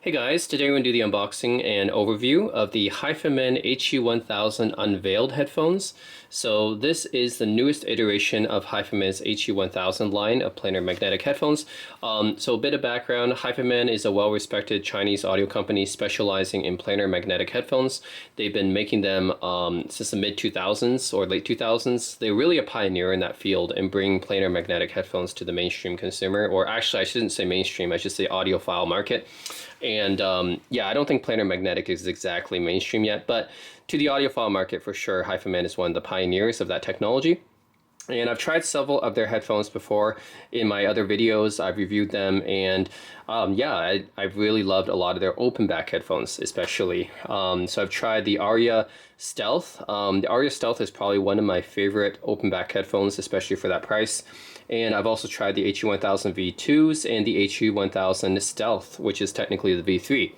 Hey guys, today we're going to do the unboxing and overview of the Hifiman HE1000 Unveiled headphones. So this is the newest iteration of Hifiman's HE1000 line of planar magnetic headphones. So a bit of background, Hifiman is a well-respected Chinese audio company specializing in planar magnetic headphones. They've been making them since the mid-2000s or late 2000s. They're really a pioneer in that field and bring planar magnetic headphones to the mainstream consumer, or actually I shouldn't say mainstream, I should say audiophile market. And yeah, I don't think planar magnetic is exactly mainstream yet, but to the audiophile market for sure, Hifiman is one of the pioneers of that technology. And I've tried several of their headphones before in my other videos. I've reviewed them, and yeah, I've really loved a lot of their open back headphones, especially. So I've tried the Aria Stealth. The Aria Stealth is probably one of my favorite open back headphones, especially for that price. And I've also tried the HE1000 V2s and the HE1000 Stealth, which is technically the V3.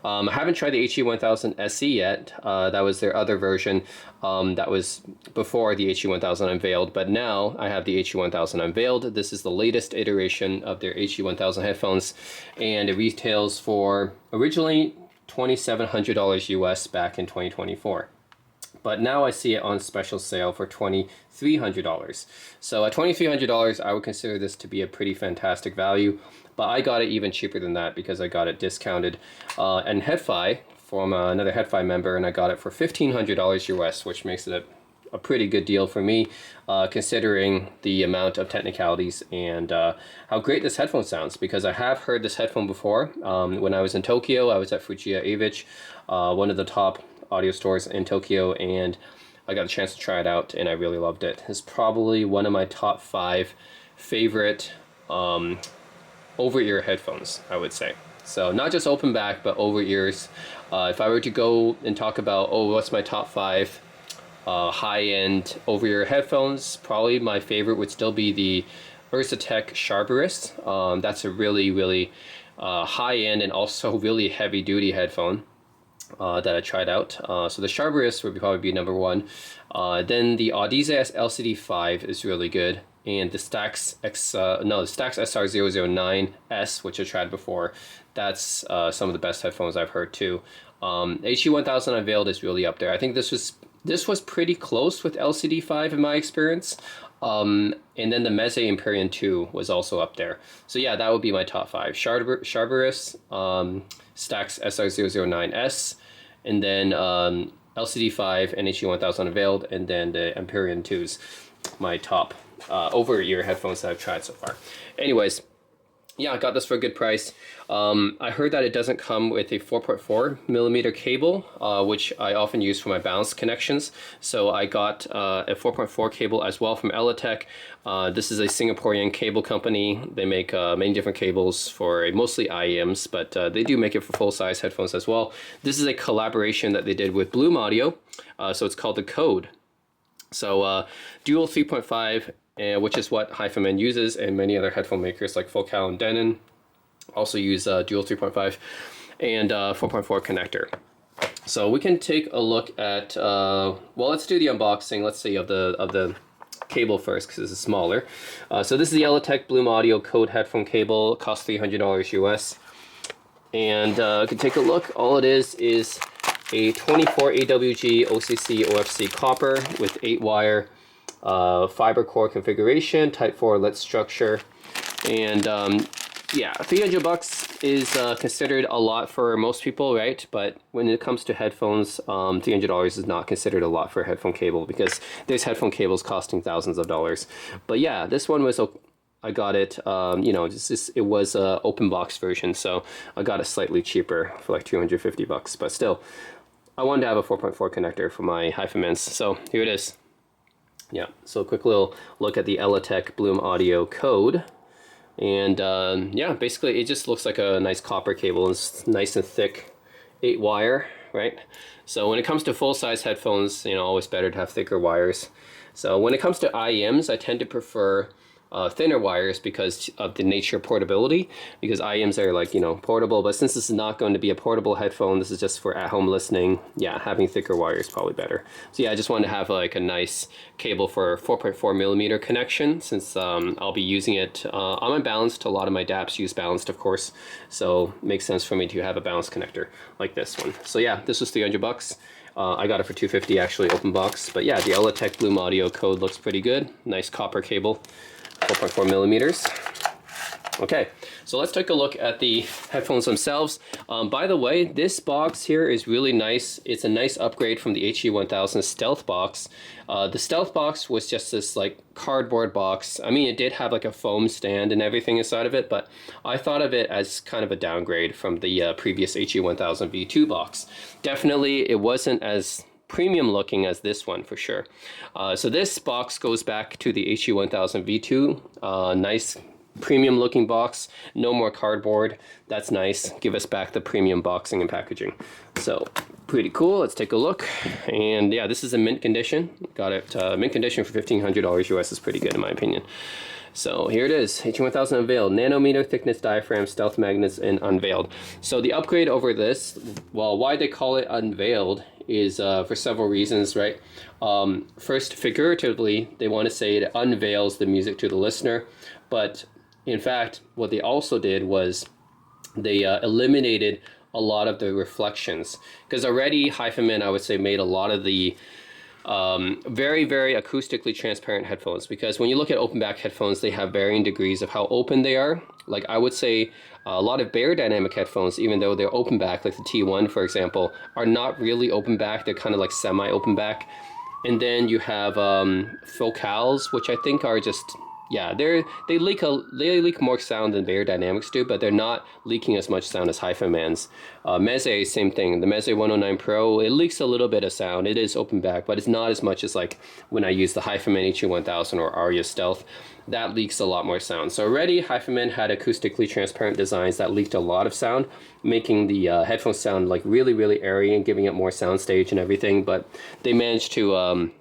I haven't tried the HE1000 SE yet. That was their other version that was before the HE1000 Unveiled, but now I have the HE1000 Unveiled. This is the latest iteration of their HE1000 headphones, and it retails for originally $2,700 US back in 2024. But now I see it on special sale for $2,300. So at $2,300, I would consider this to be a pretty fantastic value. But I got it even cheaper than that because I got it discounted and HeadFi from another HeadFi member, and I got it for $1,500 US, which makes it a pretty good deal for me, considering the amount of technicalities and how great this headphone sounds, because I have heard this headphone before. When I was in Tokyo, I was at Fujiya Avich, one of the top audio stores in Tokyo, and I got a chance to try it out, and I really loved it. It's probably one of my top 5 favorite over-ear headphones, I would say. So not just open back, but over ears. If I were to go and talk about, what's my top 5 high-end over-ear headphones, probably my favorite would still be the Ursa-Tech Sharperist. That's a really high-end and also really heavy-duty headphone that I tried out. So the Sharperist would probably be number 1. Then the Audeze LCD5 is really good. And the Stax SR009S, which I tried before, that's some of the best headphones I've heard too. HE1000 Unveiled is really up there. I think this was pretty close with LCD5 in my experience. And then the Meze Empyrean 2 was also up there. So yeah, that would be my top 5. Sharperist, Stax SR009S, and then LCD5 and HE1000 Unveiled, and then the Empyrean 2s, my top over-ear headphones that I've tried so far. Anyways, yeah, I got this for a good price. I heard that it doesn't come with a 4.4 millimeter cable, which I often use for my balance connections. So I got a 4.4 cable as well from Elitech. This is a Singaporean cable company. They make many different cables for mostly IEMs, but they do make it for full-size headphones as well. This is a collaboration that they did with Bloom Audio, so it's called the Code. So dual 3.5, which is what Hifiman uses, and many other headphone makers like Focal and Denon also use dual 3.5 and 4.4 connector. So we can take a look at, well, let's do the unboxing, let's see, of the cable first, because this is smaller. So this is the Elitech Bloom Audio Code headphone cable. It costs $300 US. And you can take a look. All it is a 24 AWG OCC OFC copper with 8-wire fiber core configuration, Type 4 lit structure, and yeah, $300 is considered a lot for most people, right? But when it comes to headphones, $300 is not considered a lot for a headphone cable, because there's headphone cables costing thousands of dollars. But yeah, this one was, I got it, you know, it was a open box version, so I got it slightly cheaper for like $250, but still, I wanted to have a 4.4 connector for my Hifimans, so here it is. Yeah, so a quick little look at the Elitech Bloom Audio Code. And yeah, basically it just looks like a nice copper cable. It's nice and thick, 8-wire, right? So when it comes to full-size headphones, you know, always better to have thicker wires. So when it comes to IEMs, I tend to prefer thinner wires because of the nature of portability, because IEMs are like, you know, portable, but since this is not going to be a portable headphone, this is just for at-home listening, yeah, having thicker wire is probably better. So yeah, I just wanted to have like a nice cable for 4.4 millimeter connection, since I'll be using it on my balanced. A lot of my DAPs use balanced, of course, so it makes sense for me to have a balanced connector like this one. So yeah, this was $300. I got it for $250 actually, open box. But yeah, the ELATech Bloom Audio code looks pretty good. Nice copper cable, 4.4 millimeters. Okay, so let's take a look at the headphones themselves. By the way, this box here is really nice. It's a nice upgrade from the HE1000 Stealth box. The Stealth box was just this like cardboard box. I mean, it did have like a foam stand and everything inside of it, but I thought of it as kind of a downgrade from the previous HE1000 V2 box. Definitely, it wasn't as premium looking as this one for sure. So this box goes back to the HE1000 V2. Nice premium looking box, no more cardboard. That's nice. Give us back the premium boxing and packaging. So pretty cool. Let's take a look. And yeah, this is in mint condition. Got it mint condition for $1,500 US. Is pretty good in my opinion. So here it is, HE1000 Unveiled, nanometer thickness diaphragm, stealth magnets, and unveiled. So the upgrade over this, well, why they call it unveiled is for several reasons, right? First, figuratively, they want to say it unveils the music to the listener, but in fact, what they also did was they eliminated a lot of the reflections, because already Hifiman, I would say, made a lot of the very, very acoustically transparent headphones, because when you look at open back headphones, they have varying degrees of how open they are. Like I would say a lot of Bayer Dynamic headphones, even though they're open back, like the T1 for example, are not really open back. They're kind of like semi open back. And then you have Focals, which I think are just, yeah, they leak more sound than Bayer Dynamics do, but they're not leaking as much sound as Hifiman's. Meze, same thing. The Meze 109 Pro, it leaks a little bit of sound. It is open back, but it's not as much as like when I use the Hifiman HE1000 or Aria Stealth. That leaks a lot more sound. So already Hifiman had acoustically transparent designs that leaked a lot of sound, making the headphones sound like really, really airy and giving it more soundstage and everything. But they managed to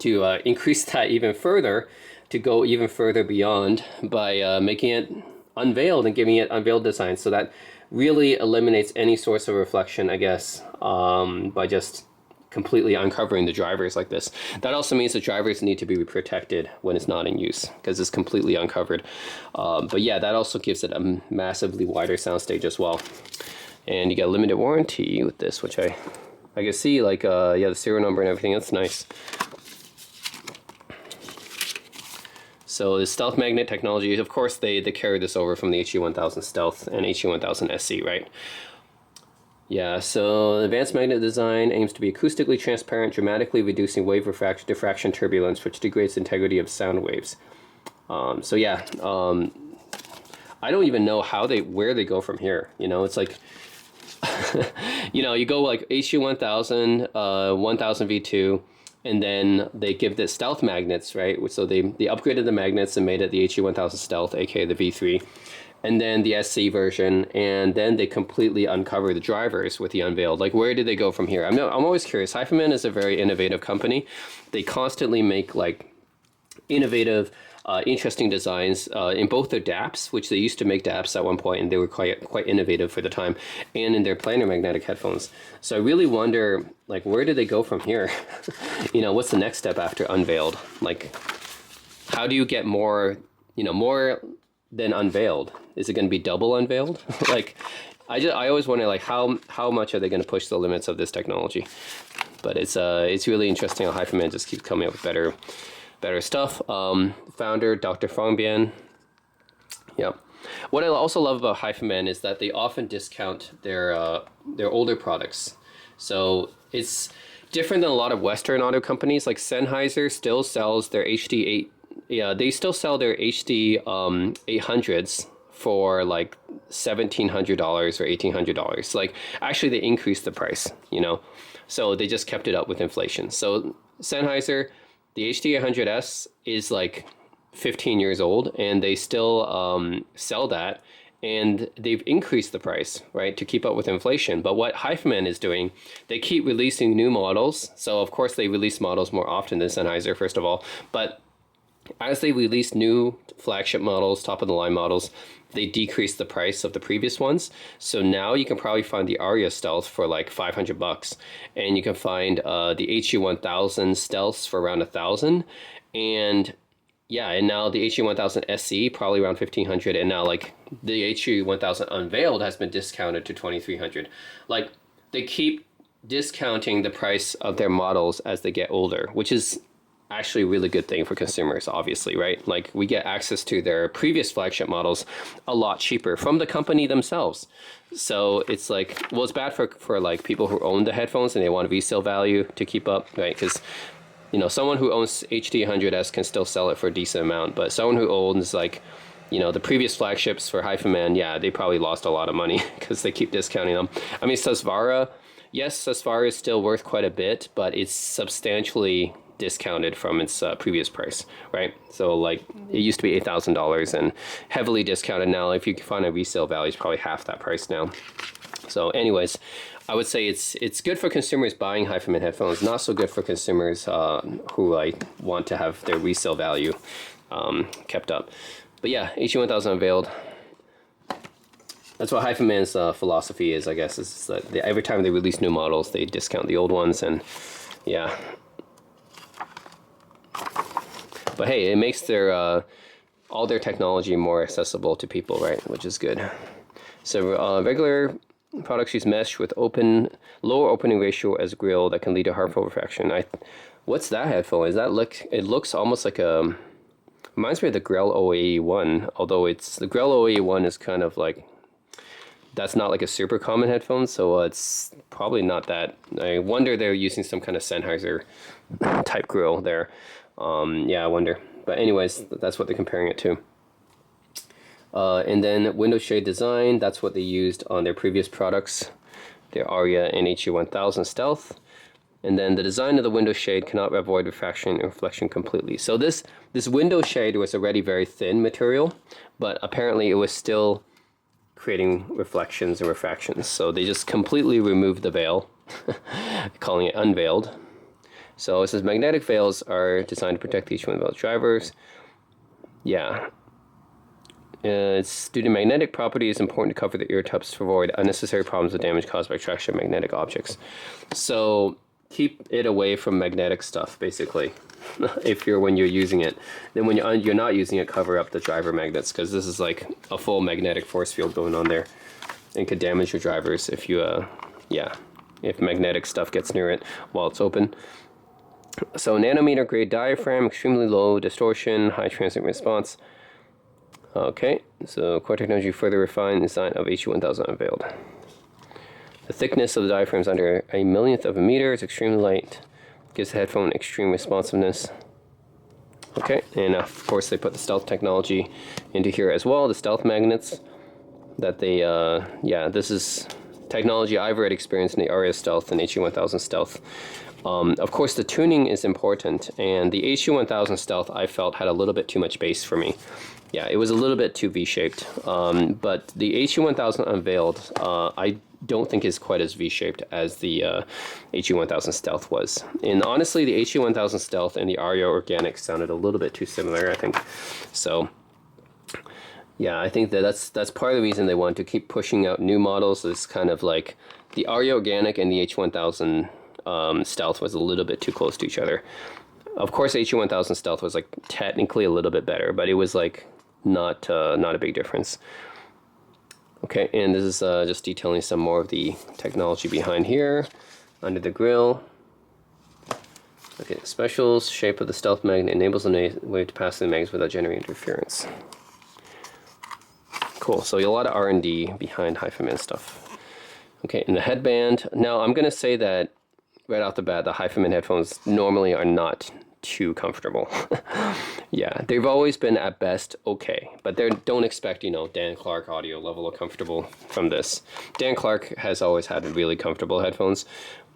increase that even further, to go even further beyond by making it unveiled and giving it unveiled design. So that really eliminates any source of reflection, I guess, by just completely uncovering the drivers like this. That also means the drivers need to be protected when it's not in use, because it's completely uncovered. But yeah, that also gives it a massively wider soundstage as well. And you get a limited warranty with this, which I can see, like, yeah, the serial number and everything. That's nice. So the stealth magnet technology, of course, they carry this over from the HE1000 Stealth and HE1000 SE, right? Yeah, so advanced magnet design aims to be acoustically transparent, dramatically reducing wave diffraction turbulence, which degrades integrity of sound waves. So yeah, I don't even know where they go from here. You know, it's like, you know, you go like HE1000, 1000 V2, and then they give the stealth magnets, right? So they upgraded the magnets and made it the HE1000 Stealth, aka the V3. And then the SC version, and then they completely uncover the drivers with the Unveiled. Like, where did they go from here? I'm always curious. Hifiman is a very innovative company. They constantly make like innovative, interesting designs in both their DAPs, which they used to make DAPs at one point, and they were quite innovative for the time, and in their planar magnetic headphones. So I really wonder, like, where do they go from here? You know, what's the next step after Unveiled? Like, how do you get more, you know, more than Unveiled? Is it going to be double Unveiled? Like, I always wonder, like, how much are they going to push the limits of this technology? But it's really interesting how Hifiman just keeps coming up with better stuff. Founder Dr. Fangbian. Yeah. What I also love about Hifiman is that they often discount their older products. So it's different than a lot of Western auto companies. Like Sennheiser still sells their HD8. Yeah, they still sell their HD 800s for like $1,700 or $1,800. Like, actually, they increased the price, you know, so they just kept it up with inflation. So Sennheiser, the HD 800S is like 15 years old, and they still sell that, and they've increased the price, right, to keep up with inflation. But what Hifiman is doing, they keep releasing new models. So of course they release models more often than Sennheiser, first of all, but As they release new flagship models, top of the line models, they decrease the price of the previous ones. So now you can probably find the Aria Stealth for like $500, and you can find the HE1000 Stealths for around 1,000, and yeah, and now the HE1000 SE probably around 1,500, and now like the HE1000 Unveiled has been discounted to 2,300. Like they keep discounting the price of their models as they get older, which is actually a really good thing for consumers, obviously, right? Like we get access to their previous flagship models a lot cheaper from the company themselves. So it's like, well, it's bad for like people who own the headphones and they want resale value to keep up, right? Because you know, someone who owns HD100S can still sell it for a decent amount, but someone who owns like, you know, the previous flagships for Hifiman, yeah, they probably lost a lot of money because they keep discounting them. I mean, Susvara, yes, Susvara is still worth quite a bit, but it's substantially discounted from its previous price, right? So like it used to be $8,000 and heavily discounted now. If you can find a resale value, it's probably half that price now. So anyways, I would say it's good for consumers buying Hifiman headphones, not so good for consumers who like want to have their resale value kept up. But yeah, HE1000 Unveiled. That's what Hifiman's philosophy is, I guess, is that every time they release new models, they discount the old ones, and yeah. But hey, it makes their all their technology more accessible to people, right? Which is good. So regular products use mesh with lower opening ratio as grill that can lead to harmful refraction. What's that headphone? It looks almost like reminds me of the Grell OAE1, although the Grell OAE1 is kind of like, that's not like a super common headphone, so it's probably not that. I wonder they're using some kind of Sennheiser type grill there. Yeah, I wonder. But anyways, that's what they're comparing it to. And then window shade design, that's what they used on their previous products, their Aria and HE1000 Stealth. And then the design of the window shade cannot avoid refraction and reflection completely. So this window shade was already very thin material, but apparently it was still creating reflections and refractions. So they just completely removed the veil, calling it unveiled. So it says magnetic veils are designed to protect each one of those drivers. Yeah. It's due to magnetic properties, important to cover the ear tubs to avoid unnecessary problems of damage caused by traction of magnetic objects. So keep it away from magnetic stuff, basically. when you're using it, then when you're not using it, cover up the driver magnets, because this is like a full magnetic force field going on there, and could damage your drivers if you if magnetic stuff gets near it while it's open. So nanometer grade diaphragm, extremely low distortion, high transient response. Okay, so core technology further refined design of HE1000 Unveiled. The thickness of the diaphragm is under a millionth of a meter. It's extremely light. Gives the headphone extreme responsiveness. Okay, and of course they put the stealth technology into here as well. The stealth magnets that they, this is technology I've already experienced in the Aria Stealth and HE1000 Stealth. Of course, the tuning is important, and the HE1000 Stealth I felt had a little bit too much bass for me. Yeah, it was a little bit too V-shaped, but the HE1000 Unveiled I don't think is quite as V-shaped as the HE1000 Stealth was. And honestly, the HE1000 Stealth and the Aria Organic sounded a little bit too similar, I think. So yeah, I think that's part of the reason they want to keep pushing out new models. Is kind of like the Aria Organic and the HE1000 Stealth was a little bit too close to each other. Of course, HE1000 Stealth was like technically a little bit better, but it was like not a big difference. Okay, and this is just detailing some more of the technology behind here, under the grill. Okay, specials, shape of the stealth magnet enables the wave to pass through the magnets without generating interference. Cool, so a lot of R&D behind Hifiman stuff. Okay, and the headband. Now, I'm going to say that right off the bat, the Hifiman headphones normally are not too comfortable. Yeah, they've always been at best okay, but don't expect, you know, Dan Clark audio level of comfortable from this. Dan Clark has always had really comfortable headphones,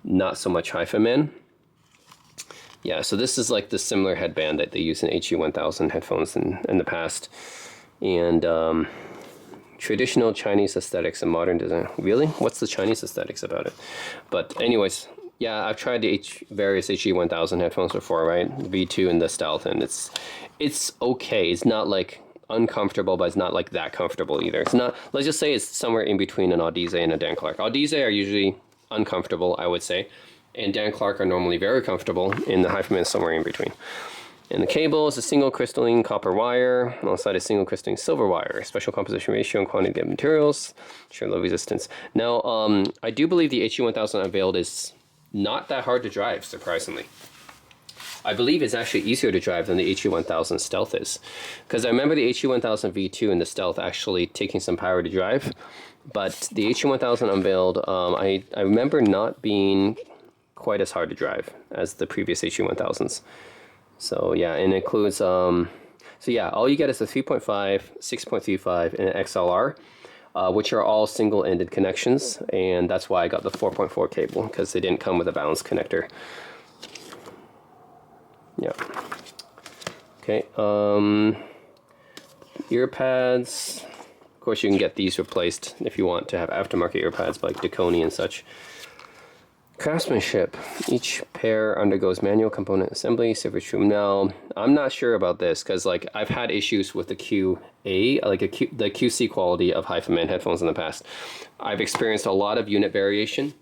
not so much Hifiman. Yeah, so this is like the similar headband that they use in HE1000 headphones in the past. And traditional Chinese aesthetics and modern design. Really? What's the Chinese aesthetics about it? But anyways, yeah, I've tried the various HE1000 headphones before, right? The V2 and the Stealth, and it's okay. It's not like uncomfortable, but it's not like that comfortable either. It's not, let's just say it's somewhere in between an Audize and a Dan Clark. Audize are usually uncomfortable, I would say, and Dan Clark are normally very comfortable, and the Hifiman is somewhere in between. And the cable is a single crystalline copper wire alongside a single crystalline silver wire. Special composition ratio and quantity of materials, sure low resistance. Now, I do believe the HE1000 Unveiled is not that hard to drive, surprisingly. I believe it's actually easier to drive than the HE1000 Stealth is. Because I remember the HE1000 V2 and the Stealth actually taking some power to drive. But the HE1000 Unveiled, I remember not being quite as hard to drive as the previous HE1000s. So yeah, and it includes, so yeah, all you get is the 3.5, 6.35, and an XLR, which are all single-ended connections, and that's why I got the 4.4 cable, because they didn't come with a balanced connector. Yeah. Okay, ear pads. Of course, you can get these replaced if you want to have aftermarket ear pads like Deconi and such. Craftsmanship. Each pair undergoes manual component assembly, service room. Now, I'm not sure about this because like I've had issues with the QA, like the QC quality of Hifiman headphones in the past. I've experienced a lot of unit variation.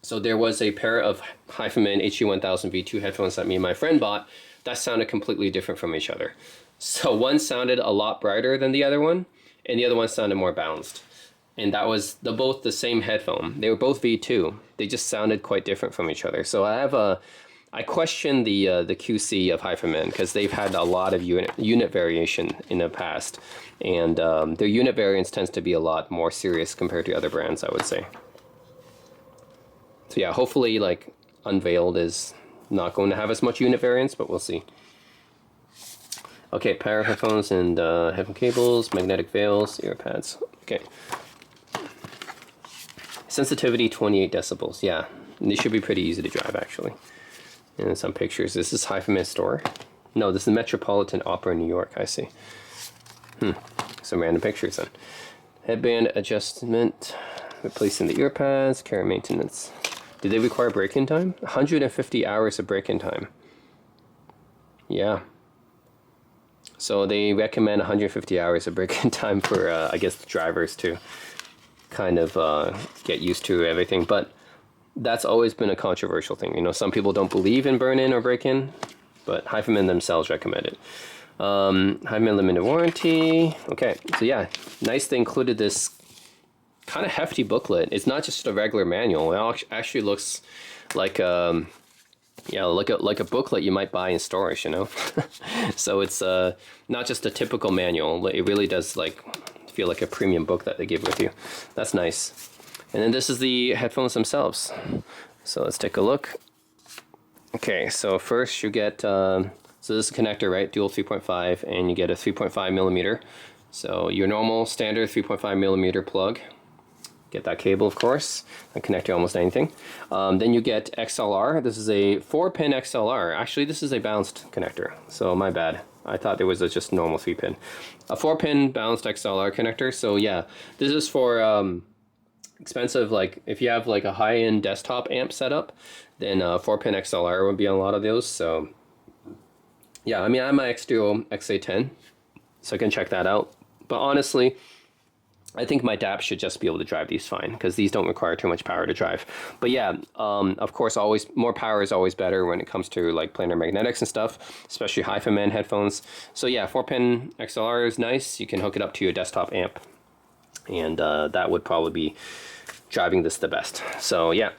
So there was a pair of Hifiman HE1000 V2 headphones that me and my friend bought that sounded completely different from each other. So one sounded a lot brighter than the other one, and the other one sounded more balanced. And that was both the same headphone. They were both V2. They just sounded quite different from each other. So I question the QC of Hifiman because they've had a lot of unit variation in the past, and their unit variance tends to be a lot more serious compared to other brands, I would say. So yeah, hopefully like Unveiled is not going to have as much unit variance, but we'll see. Okay, pair of headphones and headphone cables, magnetic veils, ear pads. Okay. Sensitivity 28 decibels. Yeah, these should be pretty easy to drive actually. And some pictures. This is Hifiman store. No, this is Metropolitan Opera in New York. I see. Some random pictures then. Headband adjustment, replacing the ear pads, care and maintenance. Do they require break-in time? 150 hours of break-in time. Yeah. So they recommend 150 hours of break-in time for, I guess, the drivers to kind of get used to everything. But that's always been a controversial thing. You know, some people don't believe in burn-in or break-in, but Hifiman themselves recommend it. Hifiman limited warranty. Okay, so yeah, nice they included this kind of hefty booklet. It's not just a regular manual. It actually looks like yeah, like a booklet you might buy in stores, you know. So it's not just a typical manual. It really does like feel like a premium book that they give with you. That's nice. And then this is the headphones themselves. So let's take a look. Okay, so first you get so this is a connector, right? Dual 3.5, and you get a 3.5 millimeter. So your normal standard 3.5 millimeter plug. Get that cable, of course, and connect to almost anything. Then you get XLR. This is a 4-pin XLR. Actually, this is a balanced connector, so my bad. I thought there was a just normal 3-pin. A 4-pin balanced XLR connector. So yeah, this is for expensive, like if you have like a high-end desktop amp setup, then 4-pin XLR would be on a lot of those. So yeah, I mean, I have my X-Duo XA10, so I can check that out. But honestly, I think my DAP should just be able to drive these fine because these don't require too much power to drive. But yeah, of course, always more power is always better when it comes to like planar magnetics and stuff, especially Hifiman headphones. So yeah, 4-pin XLR is nice. You can hook it up to your desktop amp, and that would probably be driving this the best. So yeah.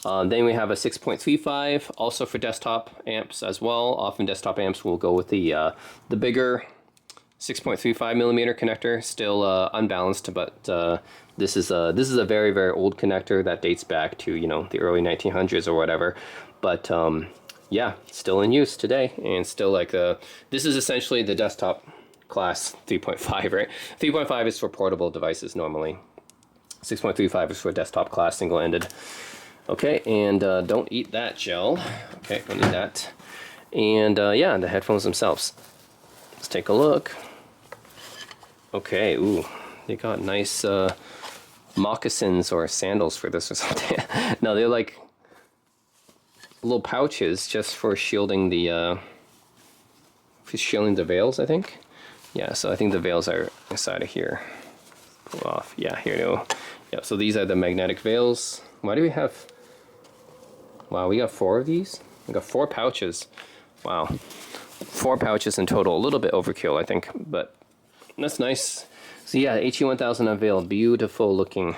Then we have a 6.35, also for desktop amps as well. Often desktop amps will go with the bigger 6.35 millimeter connector, still unbalanced, but this is a very, very old connector that dates back to, you know, the early 1900s or whatever. But yeah, still in use today, and still like this is essentially the desktop class 3.5, right? 3.5 is for portable devices normally. 6.35 is for desktop class single-ended. Okay, and don't eat that gel. Okay, don't need that. And yeah, the headphones themselves. Let's take a look. Okay, ooh, they got nice moccasins or sandals for this or something. No, they're like little pouches just for shielding the shielding the veils, I think. Yeah, so I think the veils are inside of here. Pull off. Yeah, here you go. Yep, so these are the magnetic veils. Why do we have... Wow, we got 4 of these? We got 4 pouches. Wow. 4 pouches in total. A little bit overkill, I think, but that's nice. So yeah, HE1000 Unveiled. Beautiful looking.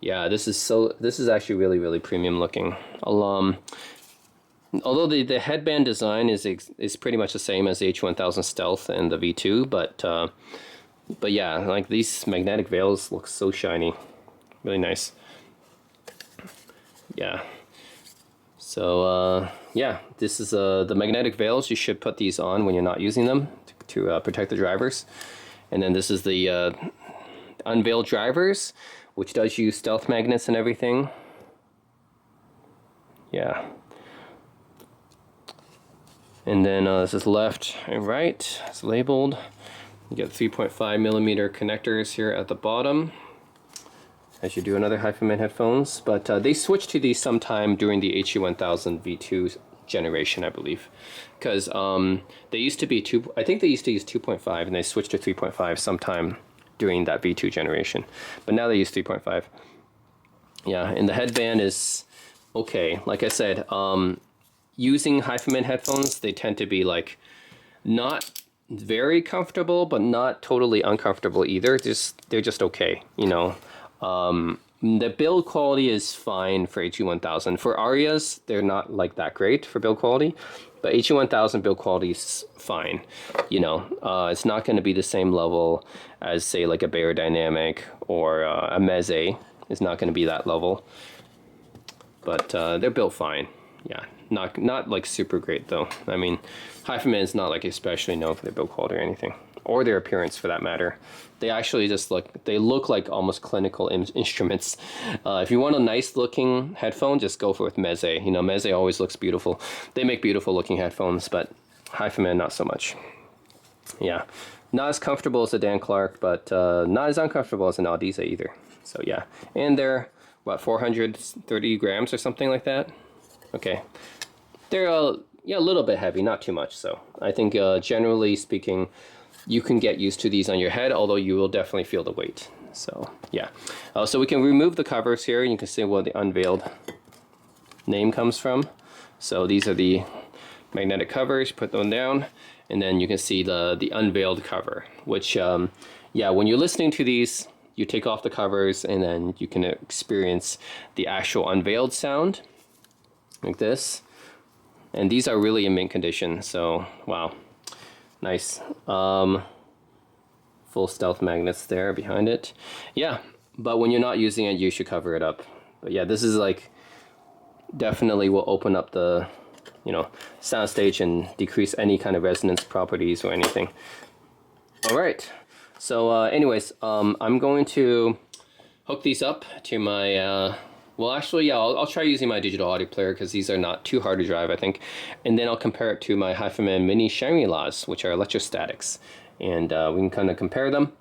Yeah, this is actually really, really premium looking. Although the headband design is pretty much the same as the H1000 Stealth and the V2, but yeah, like these magnetic veils look so shiny, really nice. Yeah. So yeah, this is the magnetic veils. You should put these on when you're not using them to protect the drivers. And then this is the Unveiled drivers, which does use stealth magnets and everything. Yeah. And then this is left and right. It's labeled. You get 3.5 millimeter connectors here at the bottom, as you do in other Hifiman headphones. But they switched to these sometime during the HE1000 V2 generation, I believe, because they used to be I think they used to use 2.5, and they switched to 3.5 sometime during that V2 generation. But now they use 3.5. Yeah, and the headband is okay. Like I said, using Hifiman headphones, they tend to be like not very comfortable, but not totally uncomfortable either. They're just okay, you know. The build quality is fine for HE1000. For Arias, they're not like that great for build quality, but HE1000 build quality is fine. You know, it's not going to be the same level as, say, like a Beyerdynamic or a Meze. It's not going to be that level, but they're built fine. Yeah, not like super great though. I mean, Hifiman is not like especially known for their build quality or anything, or their appearance for that matter. They actually just look like almost clinical instruments. If you want a nice looking headphone, just go for with Meze. You know, Meze always looks beautiful. They make beautiful looking headphones, but Hifiman not so much. Yeah, not as comfortable as a Dan Clark, but not as uncomfortable as an Audiza either. So yeah, and they're what, 430 grams or something like that. Okay, they're yeah, a little bit heavy, not too much. So I think generally speaking, you can get used to these on your head, although you will definitely feel the weight. So yeah, so we can remove the covers here, and you can see where the Unveiled name comes from. So these are the magnetic covers. Put them down, and then you can see the Unveiled cover, which yeah, when you're listening to these, you take off the covers, and then you can experience the actual Unveiled sound like this. And these are really in mint condition, so wow, nice. Full stealth magnets there behind it. Yeah, but when you're not using it, you should cover it up. But yeah, this is like definitely will open up the, you know, soundstage and decrease any kind of resonance properties or anything. All right, so anyways, I'm going to hook these up to my well, actually, yeah, I'll try using my digital audio player because these are not too hard to drive, I think. And then I'll compare it to my Hifiman Mini Shangri-Las, which are electrostatics. And we can kind of compare them.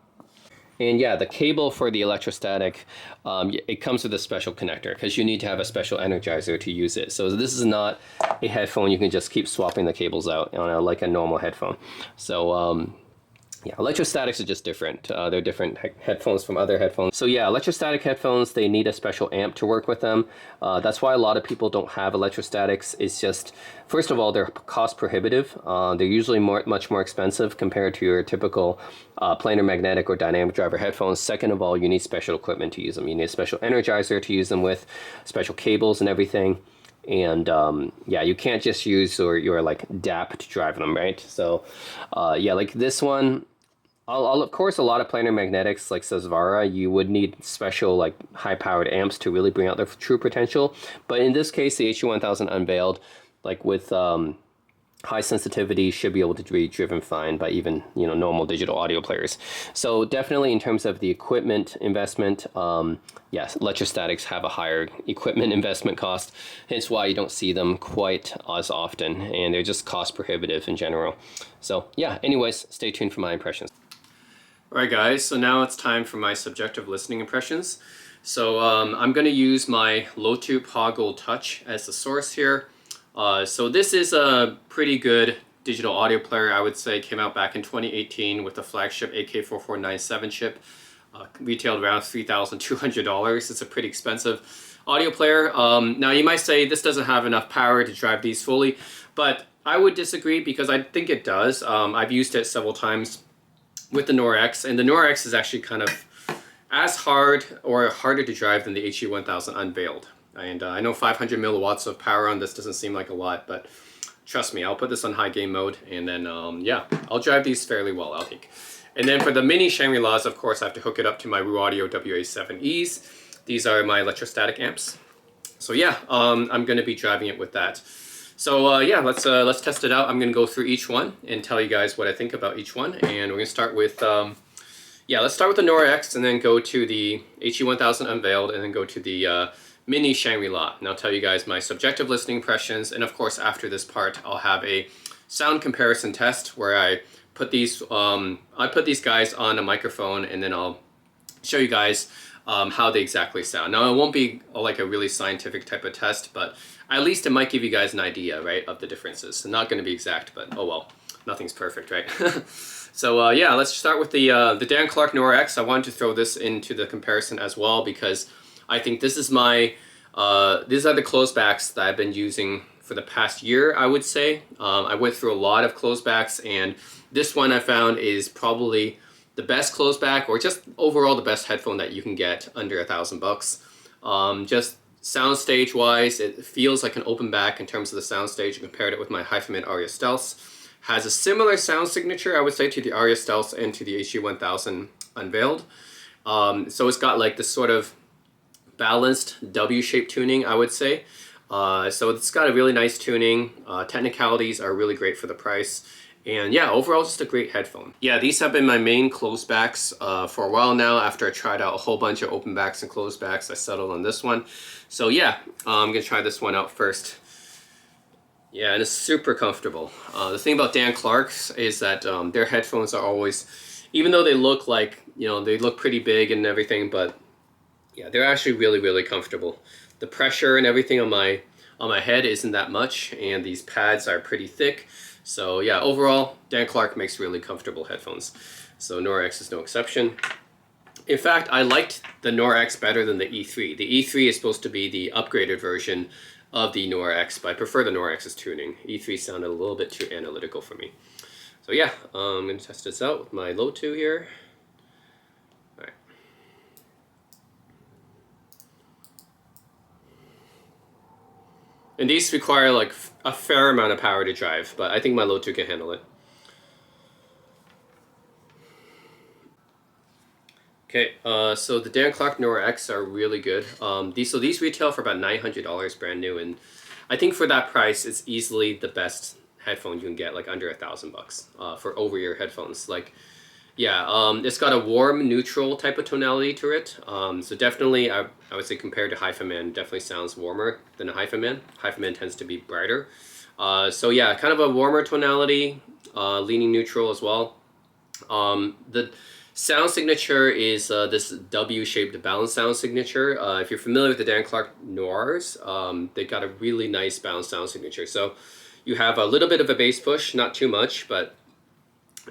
And yeah, the cable for the electrostatic, it comes with a special connector because you need to have a special energizer to use it. So this is not a headphone you can just keep swapping the cables out on like a normal headphone. So yeah, electrostatics are just different. They're different headphones from other headphones. So yeah, electrostatic headphones, they need a special amp to work with them. That's why a lot of people don't have electrostatics. It's just, first of all, they're cost prohibitive. They're usually much more expensive compared to your typical planar magnetic or dynamic driver headphones. Second of all, you need special equipment to use them. You need a special energizer to use them with, special cables and everything. And yeah, you can't just use your like DAP to drive them, right? So yeah, like this one, of course, a lot of planar magnetics like Sesvara, you would need special like high-powered amps to really bring out their true potential. But in this case, the HE1000 Unveiled, like with high sensitivity, should be able to be driven fine by even, you know, normal digital audio players. So definitely in terms of the equipment investment, yes, electrostatics have a higher equipment investment cost, hence why you don't see them quite as often, and they're just cost prohibitive in general. So yeah, anyways, stay tuned for my impressions. Alright guys, so now it's time for my subjective listening impressions. So I'm going to use my Low-Tube Hoggle Touch as the source here. So this is a pretty good digital audio player, I would say. Came out back in 2018 with the flagship AK4497 chip. Retailed around $3,200. It's a pretty expensive audio player. Now you might say this doesn't have enough power to drive these fully, but I would disagree because I think it does. I've used it several times with the Noire X, and the Noire X is actually kind of as hard or harder to drive than the HE1000 Unveiled. And I know 500 milliwatts of power on this doesn't seem like a lot, but trust me, I'll put this on high gain mode, and then yeah, I'll drive these fairly well, I think. And then for the mini Shangri-Las, of course, I have to hook it up to my Ru Audio WA7Es. These are my electrostatic amps. So yeah, I'm going to be driving it with that. So yeah, let's test it out. I'm going to go through each one and tell you guys what I think about each one. And we're going to start with, yeah, let's start with the Noire X and then go to the HE1000 Unveiled and then go to the mini Shangri-La. And I'll tell you guys my subjective listening impressions. And of course, after this part, I'll have a sound comparison test where I put these guys on a microphone and then I'll show you guys how they exactly sound. Now, it won't be like a really scientific type of test, but at least it might give you guys an idea, right, of the differences. So not going to be exact, but oh well, nothing's perfect, right? So yeah, let's start with the Dan Clark Noire X. I wanted to throw this into the comparison as well because I think this is my, these are the closebacks that I've been using for the past year, I would say. I went through a lot of closebacks, and this one I found is probably the best closeback, or just overall the best headphone that you can get under $1,000. Just soundstage wise, it feels like an open back in terms of the soundstage. I compared it with my Hifiman Aria Stealth. Has a similar sound signature, I would say, to the Aria Stealth and to the HE1000 Unveiled. So it's got like this sort of balanced W-shaped tuning, I would say. So it's got a really nice tuning. Technicalities are really great for the price. And yeah, overall just a great headphone. Yeah, these have been my main closebacks for a while now. After I tried out a whole bunch of open backs and closebacks, I settled on this one. So yeah, I'm gonna try this one out first. Yeah, and it's super comfortable. The thing about Dan Clark's is that their headphones are always, even though they look like, you know, they look pretty big and everything, but yeah, they're actually really, really comfortable. The pressure and everything on my head isn't that much, and these pads are pretty thick. So yeah, overall, Dan Clark makes really comfortable headphones. So Noire X is no exception. In fact, I liked the Noire X better than the E3. The E3 is supposed to be the upgraded version of the Noire X, but I prefer the Noire X's tuning. E3 sounded a little bit too analytical for me. So yeah, I'm going to test this out with my low 2 here. All right. And these require like a fair amount of power to drive, but I think my low 2 can handle it. Okay, so the Dan Clark Noire X are really good. These retail for about $900 brand new, and I think for that price, it's easily the best headphone you can get, like under $1,000 for over-ear headphones. Like, yeah, it's got a warm, neutral type of tonality to it. So definitely, I would say compared to Hifiman, definitely sounds warmer than a Hifiman. Hifiman tends to be brighter. So yeah, kind of a warmer tonality, leaning neutral as well. The sound signature is this W-shaped balanced sound signature. If you're familiar with the Dan Clark Noirs, they've got a really nice balanced sound signature. So you have a little bit of a bass push, not too much, but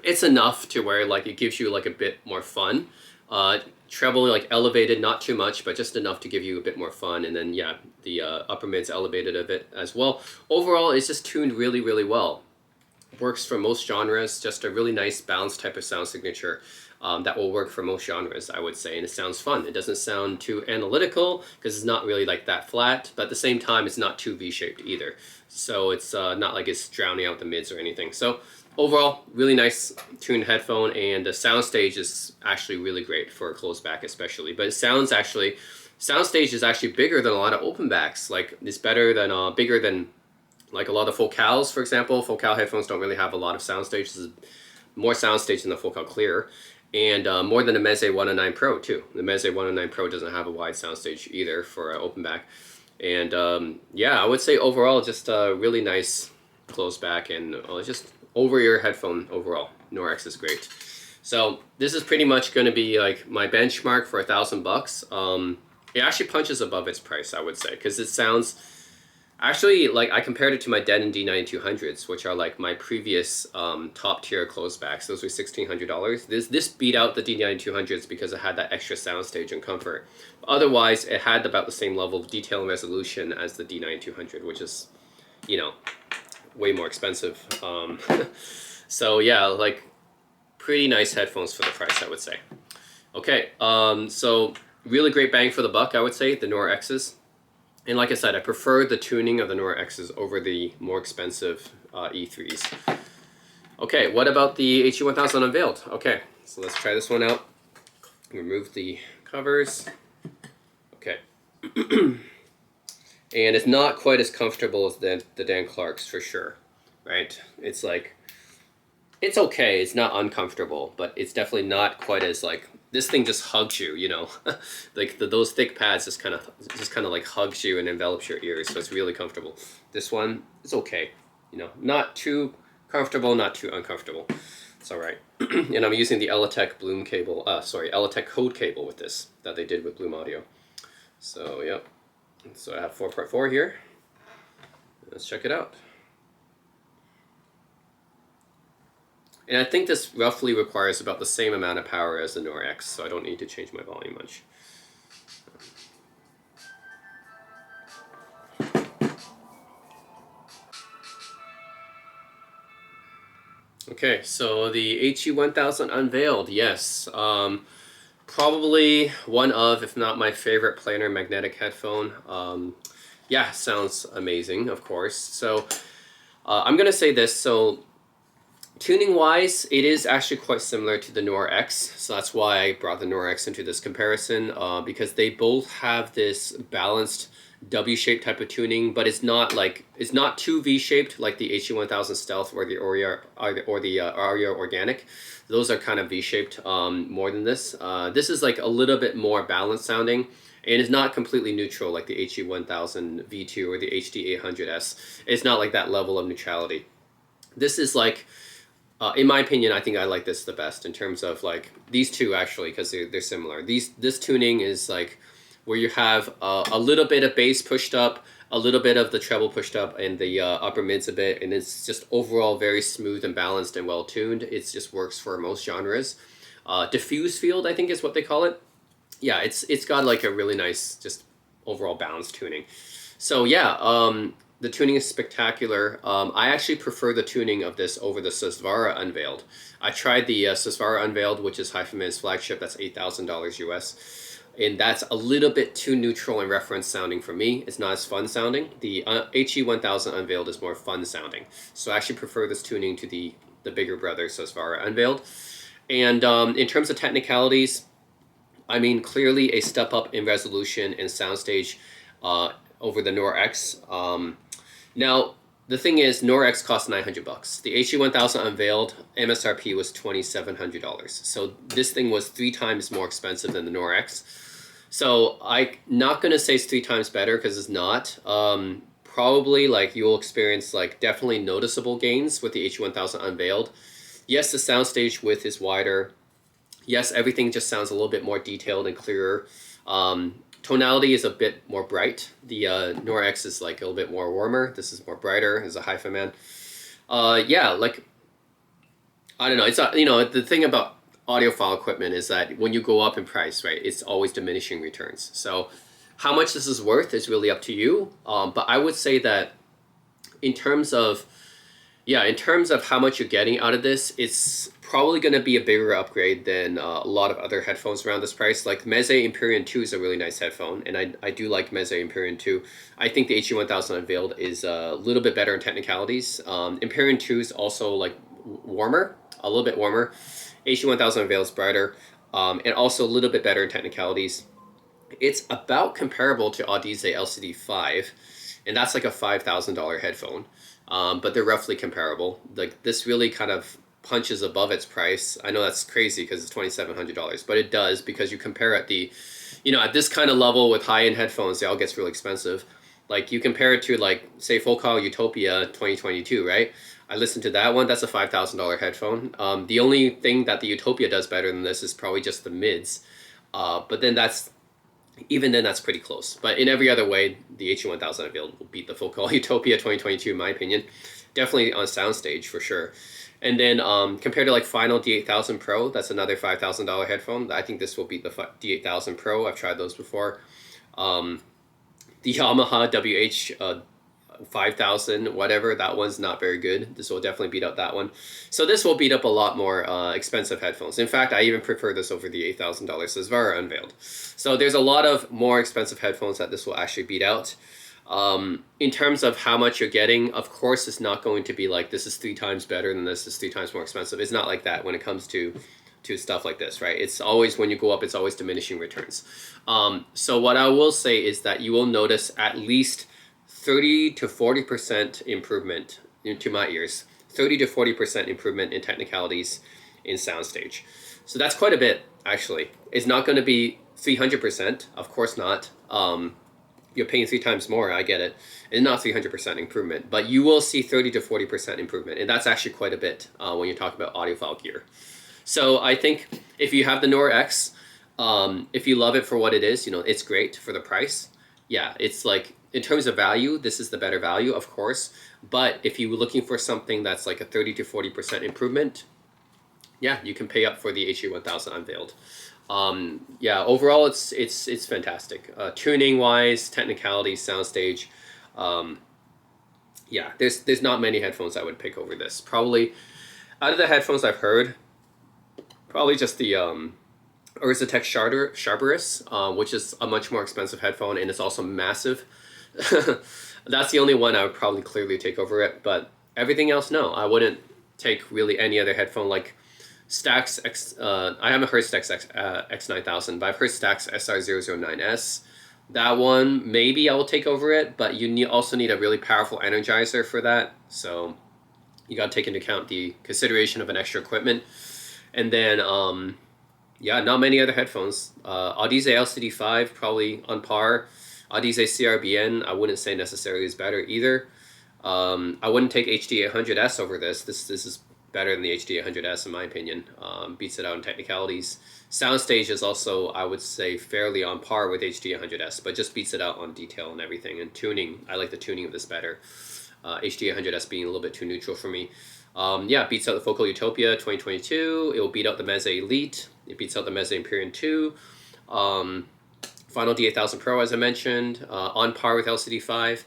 it's enough to where like it gives you like a bit more fun. Treble like elevated, not too much, but just enough to give you a bit more fun. And then yeah, the upper mid's elevated a bit as well. Overall, it's just tuned really, really well. Works for most genres, just a really nice balanced type of sound signature that will work for most genres, I would say. And it sounds fun. It doesn't sound too analytical because it's not really like that flat, but at the same time, it's not too V-shaped either. So it's not like it's drowning out the mids or anything. So overall, really nice tuned headphone, and the soundstage is actually really great for a closed back especially. But it sounds actually, soundstage is actually bigger than a lot of open backs. Like it's better than, bigger than like a lot of Focals, for example. Focal headphones don't really have a lot of soundstage. This is more soundstage than the Focal Clear. And more than the Meze 109 Pro too. The Meze 109 Pro doesn't have a wide soundstage either for open back. And yeah, I would say overall just a really nice closed back and just over-ear headphone overall. Noire X is great. So this is pretty much going to be like my benchmark for $1,000 bucks. It actually punches above its price, I would say, because it sounds Actually, like I compared it to my Denon D9200s, which are like my previous top tier closebacks. Those were $1,600. This beat out the D9200s because it had that extra soundstage and comfort. Otherwise, it had about the same level of detail and resolution as the D9200, which is, you know, way more expensive. So yeah, like pretty nice headphones for the price, I would say. Okay, so really great bang for the buck, I would say, the Noire X's. And like I said, I prefer the tuning of the Noire X's over the more expensive E3s. Okay, what about the HE1000 Unveiled? Okay, so let's try this one out. Remove the covers. Okay. And it's not quite as comfortable as the Dan Clark's for sure, right? It's like, it's okay, it's not uncomfortable, but it's definitely not quite as like, this thing just hugs you, you know, like those thick pads just kind of like hugs you and envelops your ears, so it's really comfortable. This one is okay, you know, not too comfortable, not too uncomfortable. It's all right. And I'm using the Elitech Bloom cable, Elitech code cable with this that they did with Bloom Audio. So yep. So I have 4.4 here. Let's check it out. And I think this roughly requires about the same amount of power as the Noire X, so I don't need to change my volume much. Okay, so the HE1000 Unveiled, yes. Probably one of, if not my favorite planar magnetic headphone. Yeah, sounds amazing, of course. So I'm going to say this. So tuning wise, it is actually quite similar to the Noire X. So that's why I brought the Noire X into this comparison, because they both have this balanced W-shaped type of tuning, but it's not too V-shaped like the HE1000 Stealth or the Aria Organic. Those are kind of V-shaped more than this. This is like a little bit more balanced sounding, and it's not completely neutral like the HE1000 V2 or the HD800S. It's not like that level of neutrality. This is like, in my opinion, I think I like this the best in terms of like these two actually, because they're similar. This tuning is like where you have a little bit of bass pushed up, a little bit of the treble pushed up, and the upper mids a bit, and it's just overall very smooth and balanced and well tuned. It just works for most genres. Diffuse field, I think is what they call it. Yeah, it's got like a really nice just overall balanced tuning. So yeah, the tuning is spectacular. I actually prefer the tuning of this over the Susvara Unveiled. I tried the Susvara Unveiled, which is Hifiman's flagship. That's $8,000 US. And that's a little bit too neutral and reference sounding for me. It's not as fun sounding. The HE1000 Unveiled is more fun sounding. So I actually prefer this tuning to the bigger brother Susvara Unveiled. And in terms of technicalities, I mean, clearly a step up in resolution and soundstage over the Noire X. Now, the thing is, Noire X costs $900. The HE1000 Unveiled MSRP was $2,700. So this thing was 3 times more expensive than the Noire X. So I'm not going to say it's 3 times better because it's not. Probably like you'll experience like definitely noticeable gains with the HE1000 Unveiled. Yes, the soundstage width is wider. Yes, everything just sounds a little bit more detailed and clearer. Tonality is a bit more bright. The Noire X is like a little bit more warmer. This is more brighter as a Hifiman. Yeah, like, I don't know. It's you know, the thing about audiophile equipment is that when you go up in price, right, it's always diminishing returns. So how much this is worth is really up to you. But I would say that in terms of how much you're getting out of this, it's probably going to be a bigger upgrade than a lot of other headphones around this price. Like Meze Empyrean 2 is a really nice headphone, and I do like Meze Empyrean 2. I think the HE1000 Unveiled is a little bit better in technicalities. Empyrean 2 is also like warmer, a little bit warmer. HE1000 Unveiled is brighter, and also a little bit better in technicalities. It's about comparable to Audize LCD5, and that's like a $5,000 headphone. But they're roughly comparable. Like this really kind of punches above its price. I know that's crazy because it's $2,700, but it does because you compare at at this kind of level with high-end headphones, it all gets really expensive. Like you compare it to like say Focal Utopia 2022, right? I listened to that one. That's a $5,000 headphone. The only thing that the Utopia does better than this is probably just the mids. But then that's Even then, that's pretty close. But in every other way, the HE1000 Unveiled will beat the Focal Utopia 2022, in my opinion. Definitely on soundstage for sure. And then compared to like Final D8000 Pro, that's another $5,000 headphone. I think this will beat the D8000 Pro. I've tried those before. The Yamaha WH 5000 whatever, that one's not very good. This will definitely beat up that one. So this will beat up a lot more expensive headphones. In fact, I even prefer this over the $8,000 Sesvara Unveiled. So there's a lot of more expensive headphones that this will actually beat out. In terms of how much you're getting, of course, it's not going to be like this is 3 times better than this is 3 times more expensive. It's not like that when it comes to stuff like this, right? It's always, when you go up, it's always diminishing returns. So what I will say is that you will notice at least 30 to 40% improvement, into my ears, 30 to 40% improvement in technicalities in soundstage. So that's quite a bit, actually. It's not going to be 300%, of course not. You're paying 3 times more, I get it. It's not 300% improvement, but you will see 30 to 40% improvement, and that's actually quite a bit when you talk about audiophile gear. So I think if you have the Noire X, if you love it for what it is, you know, it's great for the price. Yeah, it's like, in terms of value, this is the better value, of course. But if you're looking for something that's like a 30 to 40% improvement, yeah, you can pay up for the HE1000 Unveiled. Yeah, overall, it's fantastic. Tuning wise, technicality, soundstage. Yeah, there's not many headphones I would pick over this. Probably out of the headphones I've heard, probably just the Urzatec Sharperis, which is a much more expensive headphone, and it's also massive. That's the only one I would probably clearly take over it, but everything else, no. I wouldn't take really any other headphone like Stax X. I haven't heard Stax X9000, but I've heard Stax SR009S. That one, maybe I will take over it, but you also need a really powerful energizer for that, so you got to take into account the consideration of an extra equipment. And then, yeah, not many other headphones. Audize LCD5, probably on par. Audize CRBN, I wouldn't say necessarily is better either. I wouldn't take HD800S over this. This is better than the HD800S in my opinion. Beats it out in technicalities. Soundstage is also, I would say, fairly on par with HD800S, but just beats it out on detail and everything. And tuning, I like the tuning of this better. HD800S being a little bit too neutral for me. Yeah, it beats out the Focal Utopia 2022. It will beat out the Meze Elite. It beats out the Meze Imperium 2. Final D8000 Pro, as I mentioned, on par with LCD5.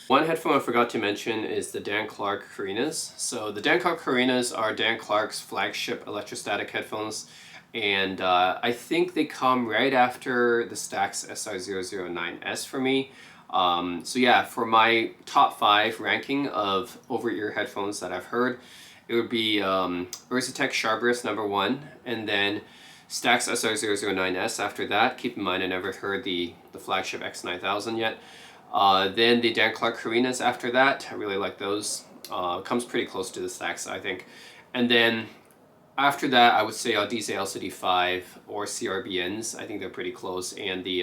One headphone I forgot to mention is the Dan Clark Carinas. So the Dan Clark Carinas are Dan Clark's flagship electrostatic headphones, and I think they come right after the Stax SR009S for me. So yeah, for my top 5 ranking of over-ear headphones that I've heard, it would be Urzatec Sharperis #1, and then Stax SR009S after that. Keep in mind, I never heard the flagship X9000 yet. Then the Dan Clark Carinas after that. I really like those. Comes pretty close to the Stax, I think. And then after that, I would say Audize LCD5 or CRBNs. I think they're pretty close. And the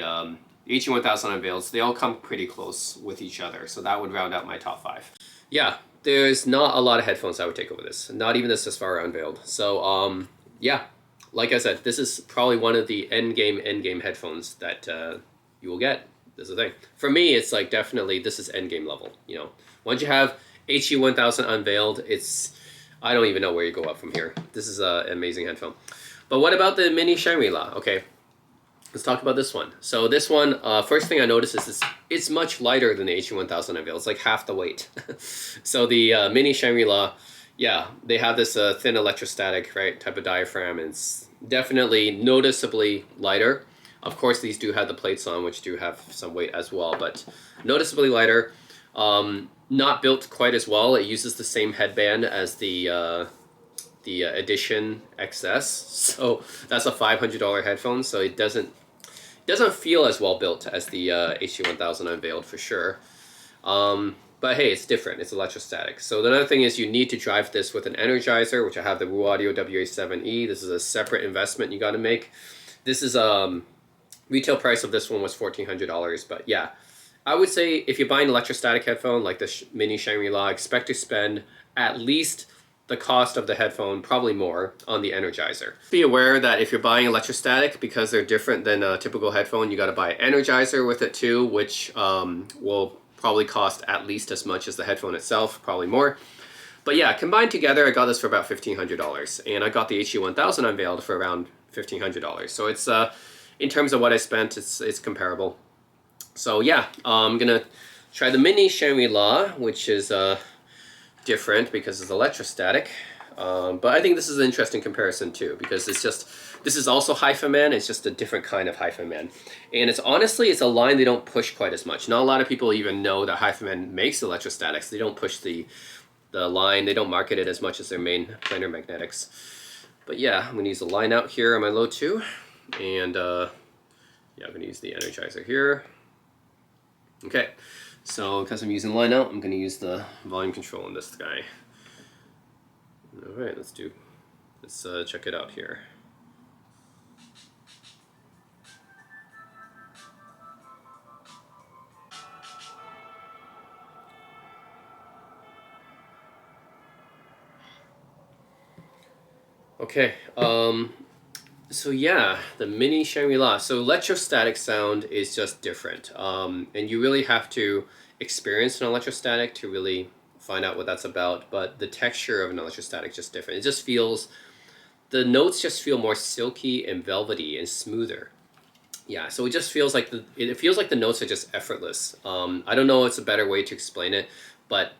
HE1000 Unveiled, they all come pretty close with each other. So that would round out my top 5. Yeah, there's not a lot of headphones I would take over this. Not even the Sesvara Unveiled. So, yeah. Like I said, this is probably one of the endgame headphones that you will get. This is the thing. For me, it's like definitely this is endgame level. You know, once you have HE1000 Unveiled, it's, I don't even know where you go up from here. This is an amazing headphone. But what about the mini Shangri-La? Okay, let's talk about this one. So this one, first thing I noticed is it's much lighter than the HE1000 Unveiled. It's like half the weight. So the mini Shangri-La, yeah, they have this thin electrostatic, right, type of diaphragm, and it's definitely noticeably lighter. Of course, these do have the plates on, which do have some weight as well, but noticeably lighter. Not built quite as well. It uses the same headband as the Edition XS, so that's a $500 headphone. So it doesn't feel as well built as the HE1000 Unveiled for sure. But hey, it's different. It's electrostatic. So the other thing is you need to drive this with an energizer, which I have the Wu Audio WA7E. This is a separate investment you got to make. This is retail price of this one was $1,400, but yeah, I would say if you're buying an electrostatic headphone like the mini Shangri-La, expect to spend at least the cost of the headphone, probably more on the Energizer. Be aware that if you're buying electrostatic, because they're different than a typical headphone, you got to buy Energizer with it too, which will probably cost at least as much as the headphone itself, probably more. But yeah, combined together, I got this for about $1,500, and I got the HE1000 Unveiled for around $1,500. So it's in terms of what I spent, it's comparable. So yeah, I'm gonna try the mini Shangri-La, which is different because it's electrostatic. But I think this is an interesting comparison too, because this is also Hifiman, it's just a different kind of Hifiman. And it's honestly, it's a line they don't push quite as much. Not a lot of people even know that Hifiman makes electrostatics. They don't push the line, they don't market it as much as their main planar magnetics. But yeah, I'm gonna use the line out here on my low 2. And yeah, I'm gonna use the Energizer here. Okay, so because I'm using line out, I'm gonna use the volume control on this guy. All right, let's check it out here. Okay, so yeah, the mini Shangri-La. So electrostatic sound is just different, and you really have to experience an electrostatic to really find out what that's about. But the texture of an electrostatic is just different. It just feels, the notes just feel more silky and velvety and smoother. Yeah, so it just feels like it feels like the notes are just effortless. I don't know what's a better way to explain it, but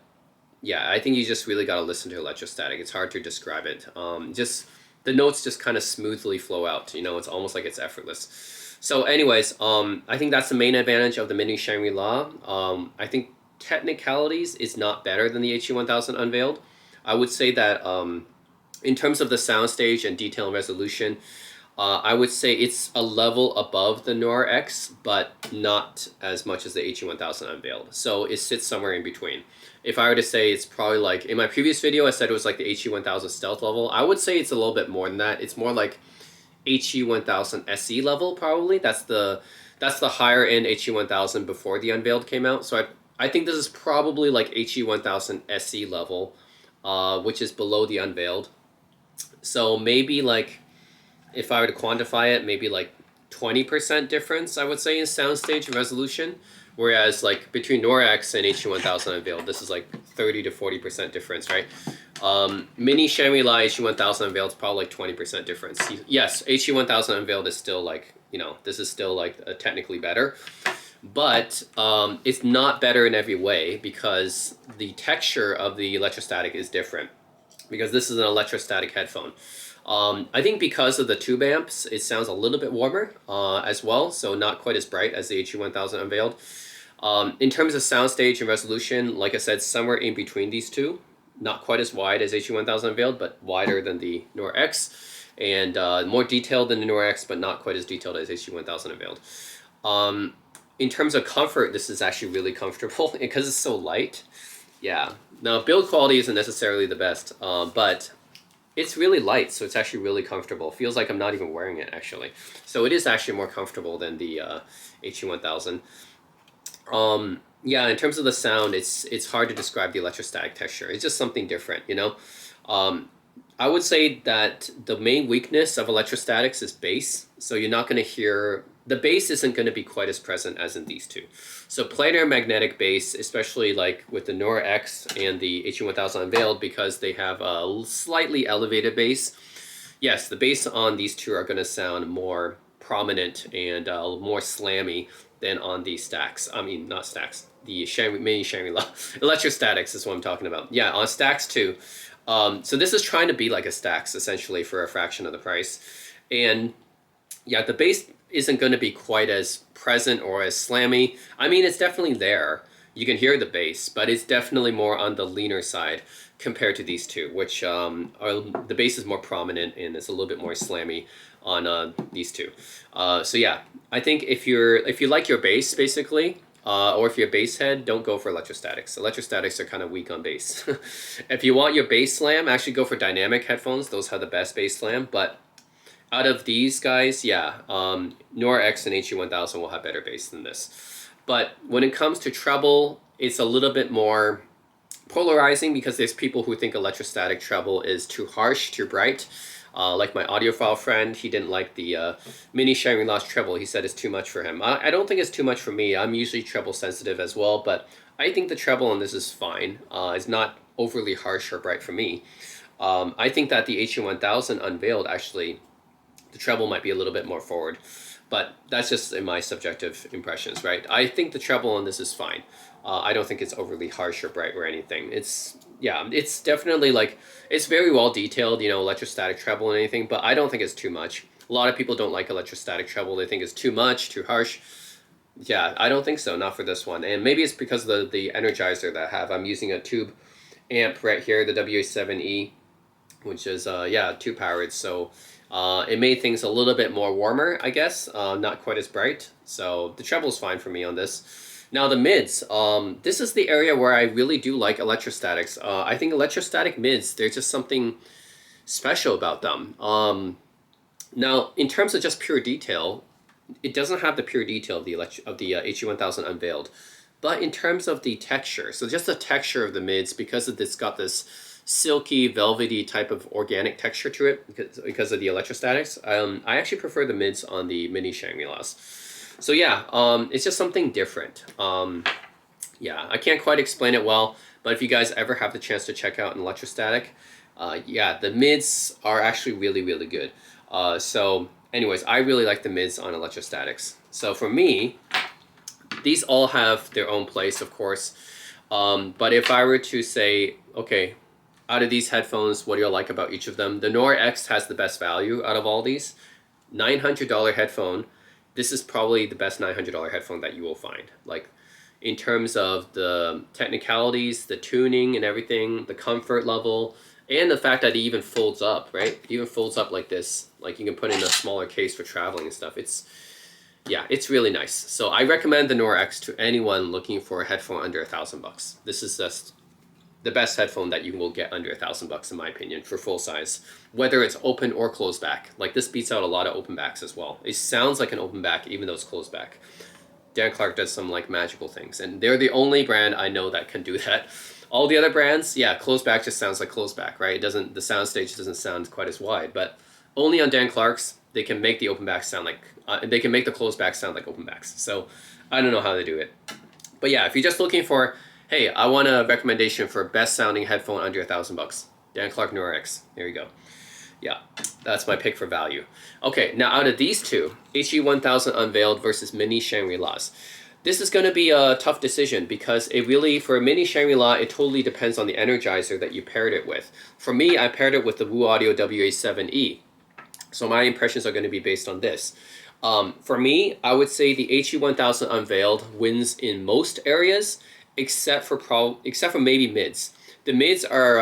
yeah, I think you just really got to listen to electrostatic. It's hard to describe it. Just the notes just kind of smoothly flow out. You know, it's almost like it's effortless. So anyways, I think that's the main advantage of the mini Shangri-La. I think technicalities is not better than the HE1000 Unveiled. I would say that in terms of the soundstage and detail and resolution, I would say it's a level above the Noire X, but not as much as the HE1000 Unveiled. So it sits somewhere in between. If I were to say, it's probably like, in my previous video I said it was like the HE1000 Stealth level. I would say it's a little bit more than that. It's more like HE1000 SE level probably. That's the higher end HE1000 before the Unveiled came out. So I think this is probably like HE1000 SE level, which is below the Unveiled. So maybe like, if I were to quantify it, maybe like 20% difference, I would say, in soundstage resolution. Whereas like between Noire X and HE1000 Unveiled, this is like 30 to 40% difference, right? Mini Shangri-La HE1000 Unveiled is probably like 20% difference. Yes, HE1000 Unveiled is still like, you know, this is still like technically better. But it's not better in every way because the texture of the electrostatic is different. Because this is an electrostatic headphone. I think because of the tube amps, it sounds a little bit warmer as well, so not quite as bright as the HE1000 Unveiled. In terms of soundstage and resolution, like I said, somewhere in between these two. Not quite as wide as HE1000 Unveiled, but wider than the Noire X, and more detailed than the Noire X, but not quite as detailed as HE1000 Unveiled. In terms of comfort, this is actually really comfortable because it's so light. Yeah, now build quality isn't necessarily the best, but it's really light, so it's actually really comfortable. Feels like I'm not even wearing it, actually. So it is actually more comfortable than the HE1000. Yeah, in terms of the sound, it's hard to describe the electrostatic texture. It's just something different, you know? I would say that the main weakness of electrostatics is bass. So you're not going to hear... The bass isn't going to be quite as present as in these two. So planar magnetic bass, especially like with the Noire X and the HE1000 Unveiled, because they have a slightly elevated bass. Yes, the bass on these two are going to sound more prominent and more slammy than on the stacks. I mean, not stacks. The mini Shangri-La. Electrostatics is what I'm talking about. Yeah, on stacks too. So this is trying to be like a stacks essentially for a fraction of the price. And yeah, the bass isn't going to be quite as present or as slammy. I mean, it's definitely there. You can hear the bass, but it's definitely more on the leaner side compared to these two, which the bass is more prominent and it's a little bit more slammy on these two. So yeah, I think if you like your bass basically, or if you're a bass head, don't go for electrostatics. Electrostatics are kind of weak on bass. If you want your bass slam, actually go for dynamic headphones. Those have the best bass slam, but out of these guys, yeah, Noire X and HE1000 will have better bass than this. But when it comes to treble, it's a little bit more polarizing because there's people who think electrostatic treble is too harsh, too bright. Like my audiophile friend, he didn't like the mini Shangri-La's treble. He said it's too much for him. I don't think it's too much for me. I'm usually treble sensitive as well, but I think the treble on this is fine. It's not overly harsh or bright for me. I think that the HE1000 Unveiled, actually, the treble might be a little bit more forward. But that's just in my subjective impressions, right? I think the treble on this is fine. I don't think it's overly harsh or bright or anything. It's definitely like, it's very well detailed, you know, electrostatic treble and anything, but I don't think it's too much. A lot of people don't like electrostatic treble. They think it's too much, too harsh. Yeah, I don't think so, not for this one. And maybe it's because of the energizer that I have. I'm using a tube amp right here, the WA7E, which is, tube powered. So it made things a little bit more warmer, I guess, not quite as bright. So the treble's fine for me on this. Now the mids, this is the area where I really do like electrostatics. I think electrostatic mids, there's just something special about them. Now, in terms of just pure detail, it doesn't have the pure detail of the HE1000 Unveiled. But in terms of the texture, so just the texture of the mids, because it's got this silky, velvety type of organic texture to it because of the electrostatics, I actually prefer the mids on the mini Shangri-Las. So yeah, it's just something different. I can't quite explain it well, but if you guys ever have the chance to check out an electrostatic, the mids are actually really, really good. So anyways, I really like the mids on electrostatics. So for me, these all have their own place, of course. But if I were to say, okay, out of these headphones, what do you like about each of them? The Noire X has the best value out of all these. $900 headphone. This is probably the best $900 headphone that you will find. Like, in terms of the technicalities, the tuning and everything, the comfort level, and the fact that it even folds up, right? It even folds up like this. Like, you can put in a smaller case for traveling and stuff. It's really nice. So I recommend the Noire X to anyone looking for a headphone under $1,000. This is just the best headphone that you will get under $1,000 in my opinion for full size, whether it's open or closed back. Like, this beats out a lot of open backs as well. It sounds like an open back even though it's closed back. Dan Clark does some like magical things, and they're the only brand I know that can do that. All the other brands, closed back just sounds like closed back, right? The soundstage doesn't sound quite as wide, but only on Dan Clark's they can make the open back sound like they can make the closed back sound like open backs. So I don't know how they do it, but yeah, if you're just looking for, hey, I want a recommendation for best sounding headphone under $1,000, Dan Clark Noire X. There you go. Yeah, that's my pick for value. Okay, now out of these two, HE1000 Unveiled versus Mini Shangri-Las. This is going to be a tough decision because it really, for a Mini Shangri-La, it totally depends on the energizer that you paired it with. For me, I paired it with the Wu Audio WA7E. So my impressions are going to be based on this. For me, I would say the HE1000 Unveiled wins in most areas, except for maybe mids. The mids are,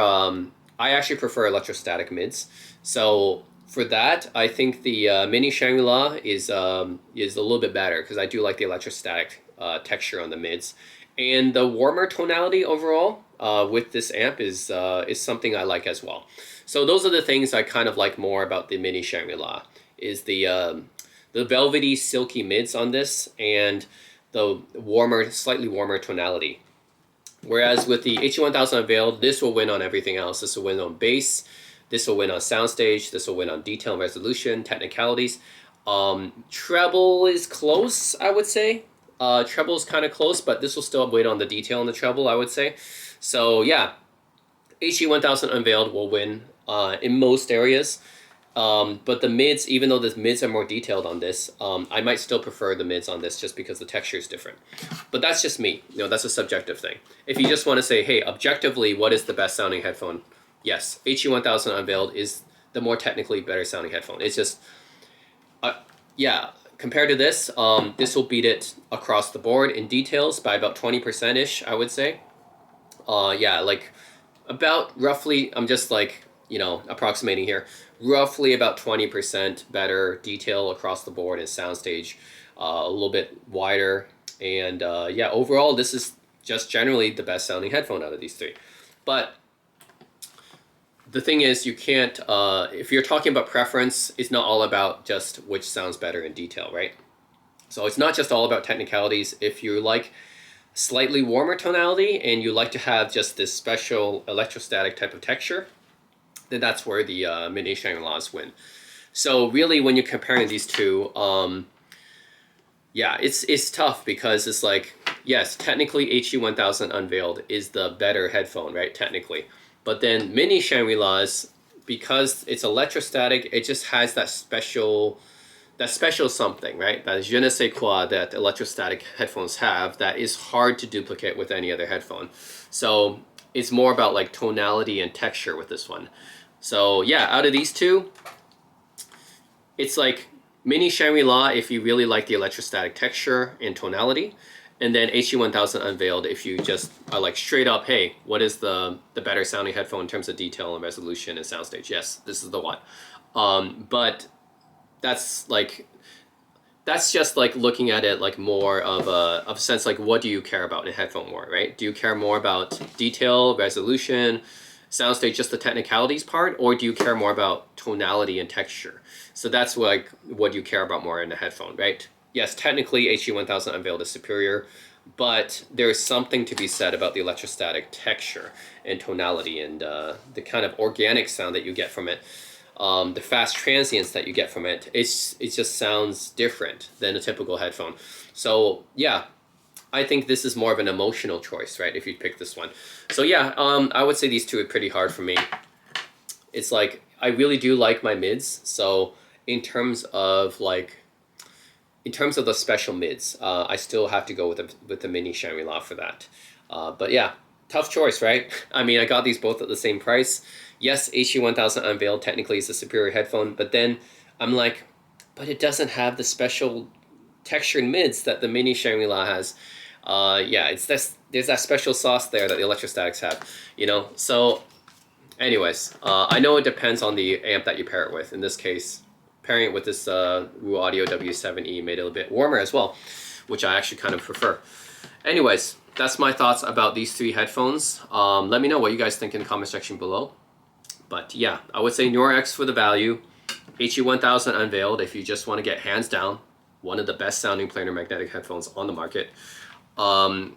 I actually prefer electrostatic mids. So for that, I think the Mini Shangri-La is a little bit better because I do like the electrostatic texture on the mids, and the warmer tonality overall with this amp is something I like as well. So those are the things I kind of like more about the Mini Shangri-La, is the velvety, silky mids on this and the slightly warmer tonality. Whereas with the HE1000 Unveiled, this will win on everything else. This will win on bass. This will win on soundstage. This will win on detail and resolution, technicalities. Treble is close, I would say. Treble is kind of close, but this will still win on the detail and the treble, I would say. So yeah, HE1000 Unveiled will win in most areas. But the mids, even though the mids are more detailed on this, I might still prefer the mids on this just because the texture is different. But that's just me. You know, that's a subjective thing. If you just want to say, hey, objectively, what is the best sounding headphone? Yes, HE1000 Unveiled is the more technically better sounding headphone. It's just, compared to this, this will beat it across the board in details by about 20%-ish, I would say. Like about roughly, I'm just like, approximating here, roughly about 20% better detail across the board in soundstage, a little bit wider. And overall, this is just generally the best sounding headphone out of these three. But the thing is, you can't, if you're talking about preference, it's not all about just which sounds better in detail, right? So it's not just all about technicalities. If you like slightly warmer tonality and you like to have just this special electrostatic type of texture, then that's where the mini Shangri-Las win. So really, when you're comparing these two, yeah, it's tough because it's like, yes, technically HE1000 Unveiled is the better headphone, right? Technically. But then mini Shangri-Las, because it's electrostatic, it just has that special something, right? That je ne sais quoi that electrostatic headphones have that is hard to duplicate with any other headphone. So it's more about like tonality and texture with this one. So yeah, out of these two, it's like mini Shangri-La if you really like the electrostatic texture and tonality, and then HE1000 Unveiled if you just are like straight up, hey, what is the better sounding headphone in terms of detail and resolution and soundstage? Yes, this is the one. But that's just like looking at it like more of a sense, like what do you care about in a headphone more, right? Do you care more about detail, resolution, soundstage, just the technicalities part, or do you care more about tonality and texture? So that's like what you care about more in a headphone, right? Yes, technically HE1000 Unveiled is superior, but there's something to be said about the electrostatic texture and tonality and the kind of organic sound that you get from it. The fast transients that you get from it, it just sounds different than a typical headphone. So yeah, I think this is more of an emotional choice, right? If you pick this one. So yeah, I would say these two are pretty hard for me. It's like, I really do like my mids. So in terms of the special mids, I still have to go with the mini Shangri-La for that. But yeah, tough choice, right? I mean, I got these both at the same price. Yes, HE1000 Unveiled technically is a superior headphone, but then I'm like, but it doesn't have the special textured mids that the mini Shangri-La has. Yeah, there's that special sauce there that the electrostatics have, you know? So anyways, I know it depends on the amp that you pair it with. In this case, pairing it with this Wu Audio W7E made it a bit warmer as well, which I actually kind of prefer. Anyways, that's my thoughts about these three headphones. Let me know what you guys think in the comment section below. But yeah, I would say Noire X for the value, HE1000 Unveiled if you just want to get hands down one of the best sounding planar magnetic headphones on the market. And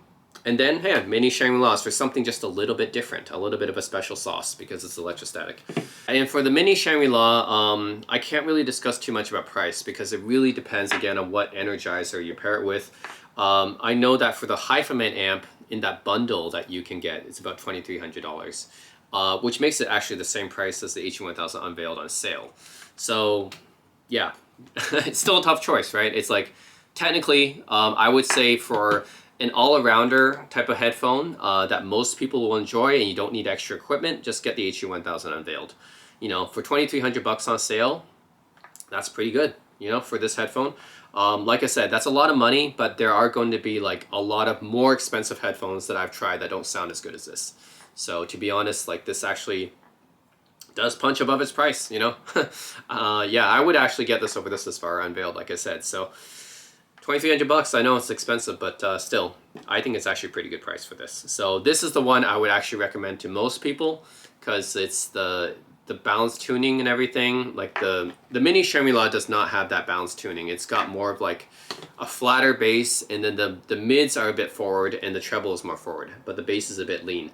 then, hey, mini Shangri-Las for something just a little bit different, a little bit of a special sauce because it's electrostatic. And for the mini Shangri-La, I can't really discuss too much about price because it really depends again on what energizer you pair it with. I know that for the Hifiman amp in that bundle that you can get, it's about $2,300. Which makes it actually the same price as the HE1000 Unveiled on sale. So yeah, it's still a tough choice, right? It's like, technically, I would say for an all-arounder type of headphone that most people will enjoy and you don't need extra equipment, just get the HE1000 Unveiled. You know, for $2,300 on sale, that's pretty good, you know, for this headphone. Like I said, that's a lot of money, but there are going to be like a lot of more expensive headphones that I've tried that don't sound as good as this. So to be honest, like this actually does punch above its price, you know? Yeah, I would actually get this over this as far Unveiled, like I said. So $2,300, I know it's expensive, but still, I think it's actually a pretty good price for this. So this is the one I would actually recommend to most people because it's the balance tuning and everything. Like the mini Shangri-La does not have that balance tuning. It's got more of like a flatter bass, and then the mids are a bit forward and the treble is more forward, but the bass is a bit lean.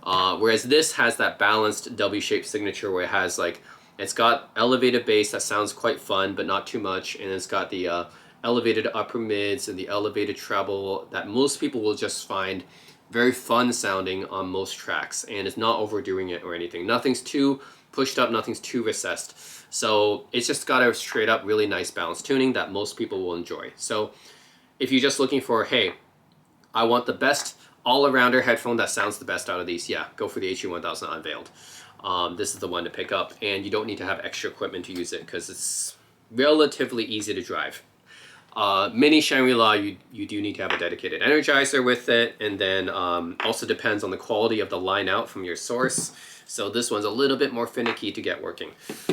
Whereas this has that balanced W-shaped signature where it has like, it's got elevated bass that sounds quite fun, but not too much. And it's got the elevated upper mids and the elevated treble that most people will just find very fun sounding on most tracks. And it's not overdoing it or anything. Nothing's too pushed up, nothing's too recessed. So it's just got a straight up really nice balanced tuning that most people will enjoy. So if you're just looking for, hey, I want the best all-arounder headphone that sounds the best out of these, yeah, go for the HE1000 Unveiled. This is the one to pick up, and you don't need to have extra equipment to use it because it's relatively easy to drive. Mini Shangri-La, you do need to have a dedicated energizer with it, and then also depends on the quality of the line out from your source. So this one's a little bit more finicky to get working.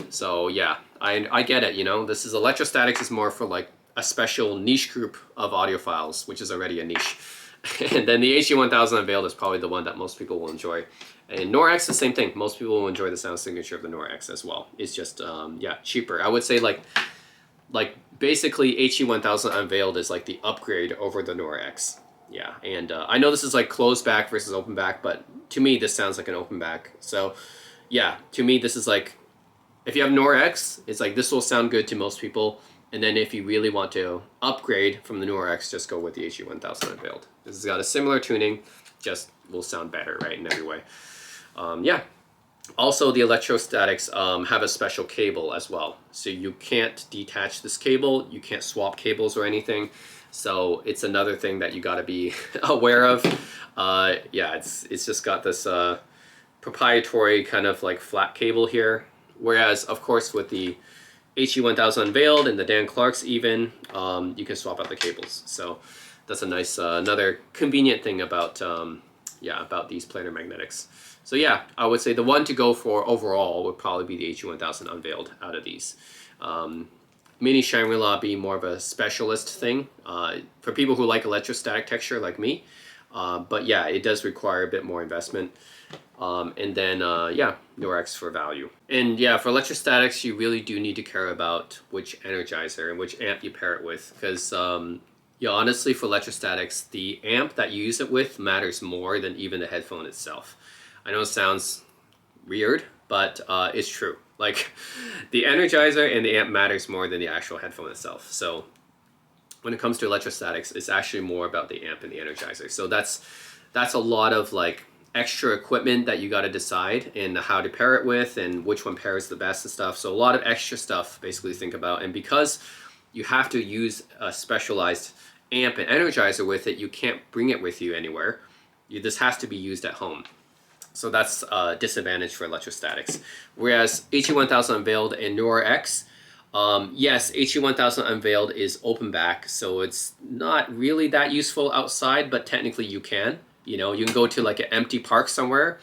So yeah, I get it, you know, this is electrostatics is more for like a special niche group of audiophiles, which is already a niche. And then the HE1000 Unveiled is probably the one that most people will enjoy. And Noire X, the same thing. Most people will enjoy the sound signature of the Noire X as well. It's just, yeah, cheaper. I would say like basically HE1000 Unveiled is like the upgrade over the Noire X. Yeah, and I know this is like closed back versus open back, but to me this sounds like an open back. So yeah, to me this is like, if you have Noire X, it's like this will sound good to most people. And then if you really want to upgrade from the Noire X, just go with the HE1000 Unveiled. This has got a similar tuning, just will sound better, right, in every way. Yeah. Also, the electrostatics have a special cable as well. So you can't detach this cable, you can't swap cables or anything. So it's another thing that you gotta be aware of. Yeah, it's just got this proprietary kind of like flat cable here. Whereas, of course, with the HE1000 Unveiled and the Dan Clark's even, you can swap out the cables. So that's a nice, another convenient thing about, yeah, about these planar magnetics. So yeah, I would say the one to go for overall would probably be the HE1000 Unveiled out of these. Mini Shangri-La being more of a specialist thing for people who like electrostatic texture like me. But yeah, it does require a bit more investment. And then, yeah, Noire X for value. And yeah, for electrostatics, you really do need to care about which energizer and which amp you pair it with. Because, yeah, honestly, for electrostatics, the amp that you use it with matters more than even the headphone itself. I know it sounds weird, but it's true. Like, the energizer and the amp matters more than the actual headphone itself. So when it comes to electrostatics, it's actually more about the amp and the energizer. So that's a lot of like extra equipment that you got to decide and how to pair it with and which one pairs the best and stuff. So a lot of extra stuff basically to think about. And because you have to use a specialized amp and energizer with it, you can't bring it with you anywhere. This has to be used at home. So that's a disadvantage for electrostatics. Whereas HE1000 Unveiled and Noire X, yes, HE1000 Unveiled is open back, so it's not really that useful outside, but technically you can. You know, you can go to like an empty park somewhere,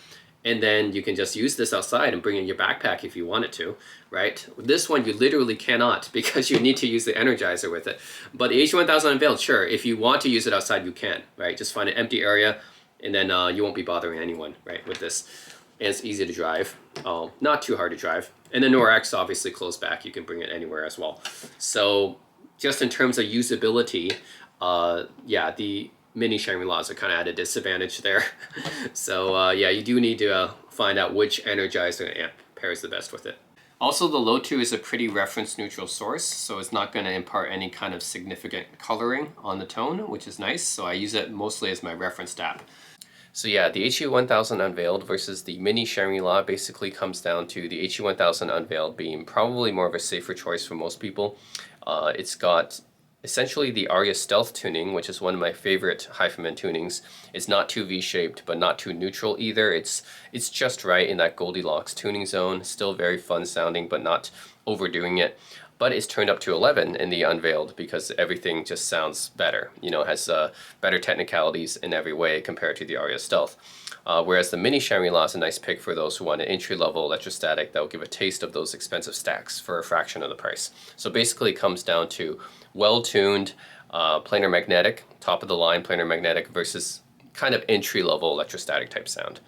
and then you can just use this outside and bring in your backpack if you wanted to, right? This one you literally cannot because you need to use the energizer with it. But the HE1000 Unveiled, sure, if you want to use it outside, you can, right? Just find an empty area, and then you won't be bothering anyone, right, with this. And it's easy to drive, not too hard to drive. And the Noire X obviously closed back, you can bring it anywhere as well. So just in terms of usability, yeah, the mini Shangri-Las are kind of at a disadvantage there. So yeah, you do need to find out which energizer amp pairs the best with it. Also, the Lotu is a pretty reference neutral source, so it's not going to impart any kind of significant coloring on the tone, which is nice. So I use it mostly as my reference app. So yeah, the HE1000 Unveiled versus the mini Shangri-La basically comes down to the HE1000 Unveiled being probably more of a safer choice for most people. It's got essentially the Aria Stealth tuning, which is one of my favorite Hifiman tunings. It's not too V-shaped, but not too neutral either. It's just right in that Goldilocks tuning zone. Still very fun sounding, but not overdoing it. But it's turned up to 11 in the Unveiled because everything just sounds better. You know, it has better technicalities in every way compared to the Aria Stealth. Whereas the mini Shangri-La is a nice pick for those who want an entry-level electrostatic that will give a taste of those expensive stacks for a fraction of the price. So basically it comes down to well-tuned planar magnetic, top-of-the-line planar magnetic versus kind of entry-level electrostatic type sound.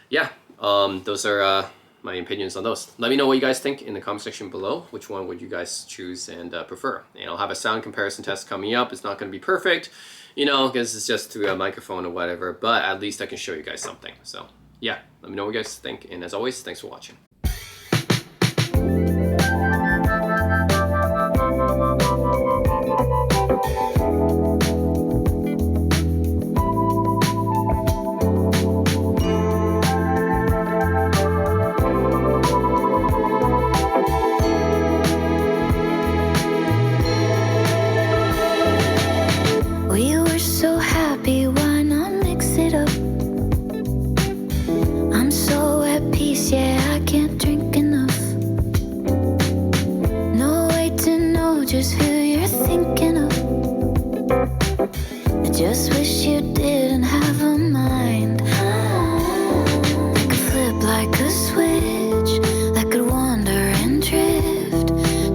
Yeah, those are my opinions on those. Let me know what you guys think in the comment section below. Which one would you guys choose and prefer? And I'll have a sound comparison test coming up. It's not going to be perfect, you know, because it's just through a microphone or whatever, but at least I can show you guys something. So yeah, let me know what you guys think. And as always, thanks for watching. Just who you're thinking of. I just wish you didn't have a mind that could flip like a switch, that could wander and drift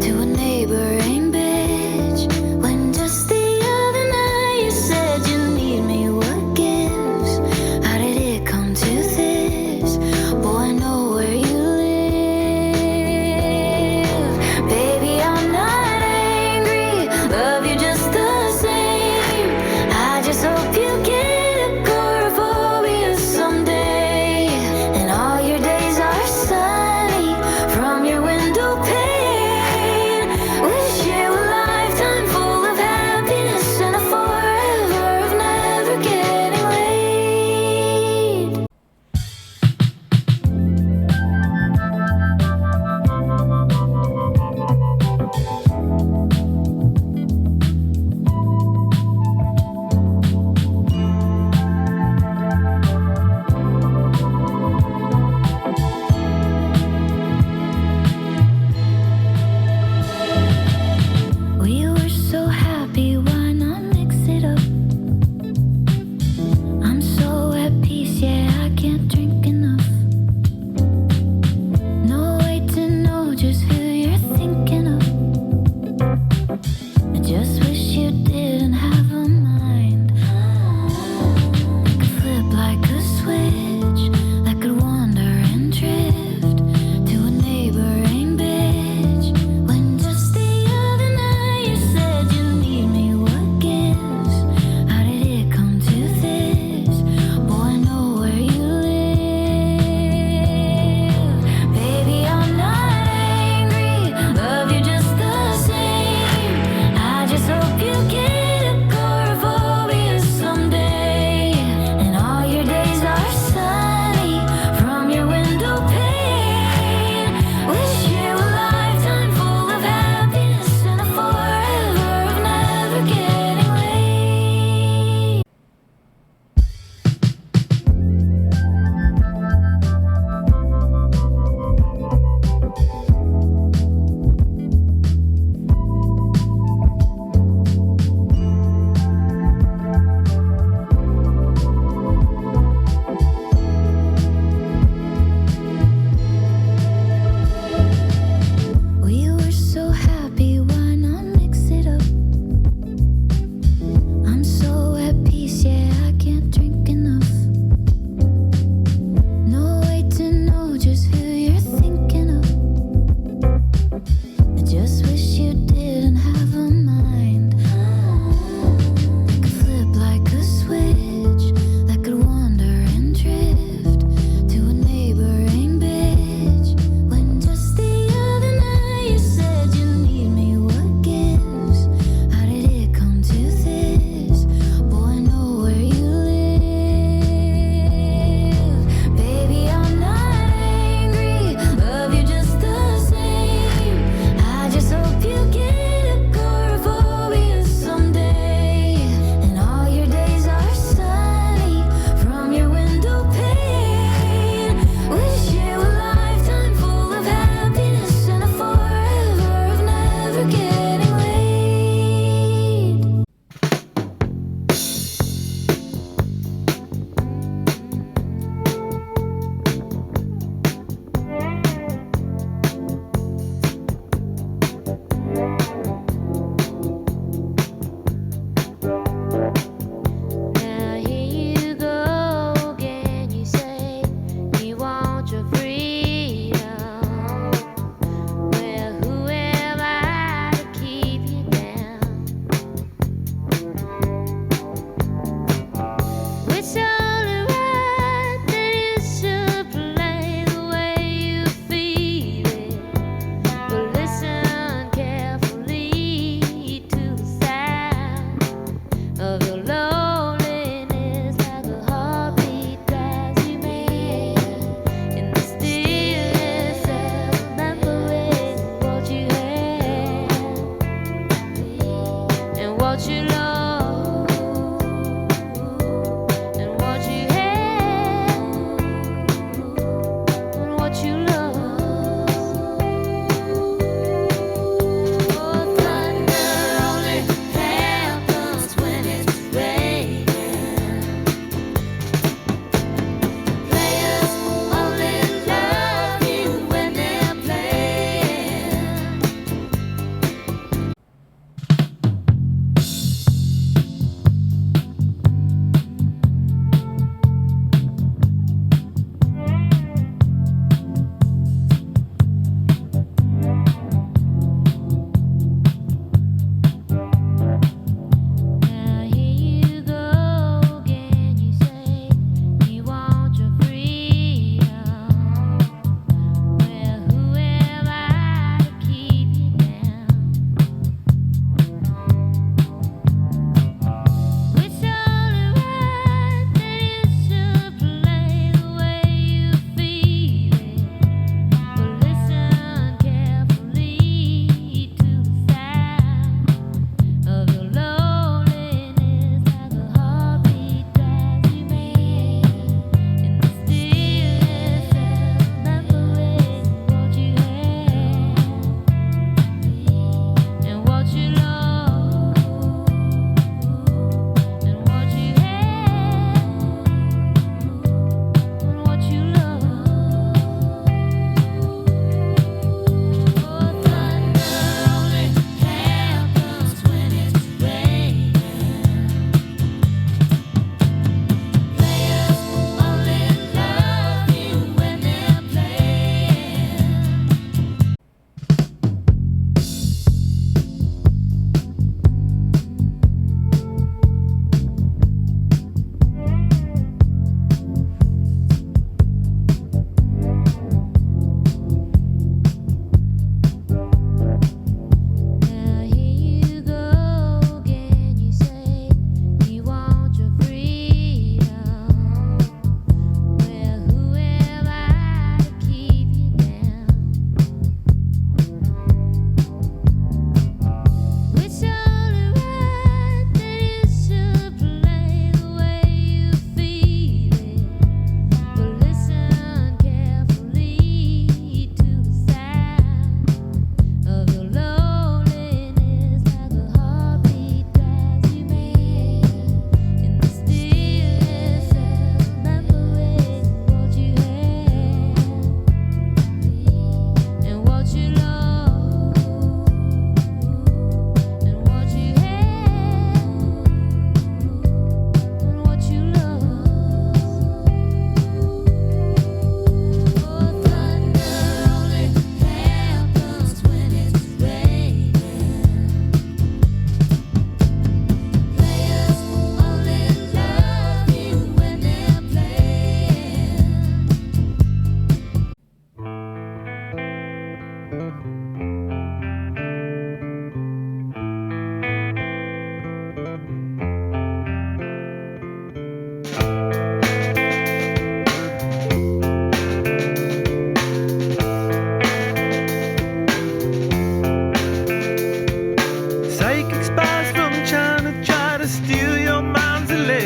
to a neighboring bitch. When just the other night you said you need me, what gives? How did it come to this? Boy, I know where you live. Baby, I'm not love you just the same. I just hope you get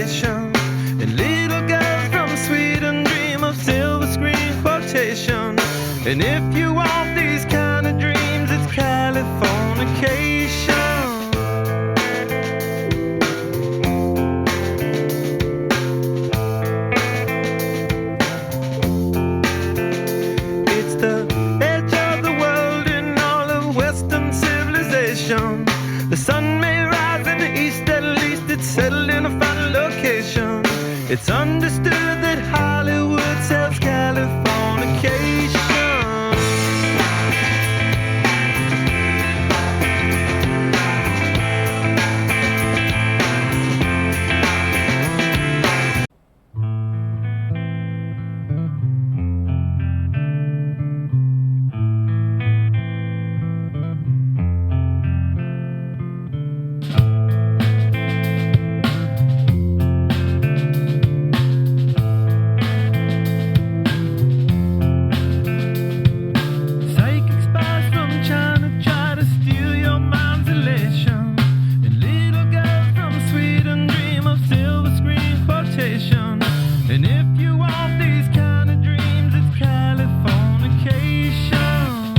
civilization. And little girls from Sweden dream of silver screen quotation. And if you want these kind of dreams, it's Californication. It's the edge of the world in all of Western civilization. The sun may rise in the east, at least it's settled in a final location. It's understood that Hollywood sells Californication. Psychic spies from China try to steal your mind's elation. And little girls from Sweden dream of silver screen quotation. And if you want these kind of dreams, it's Californication.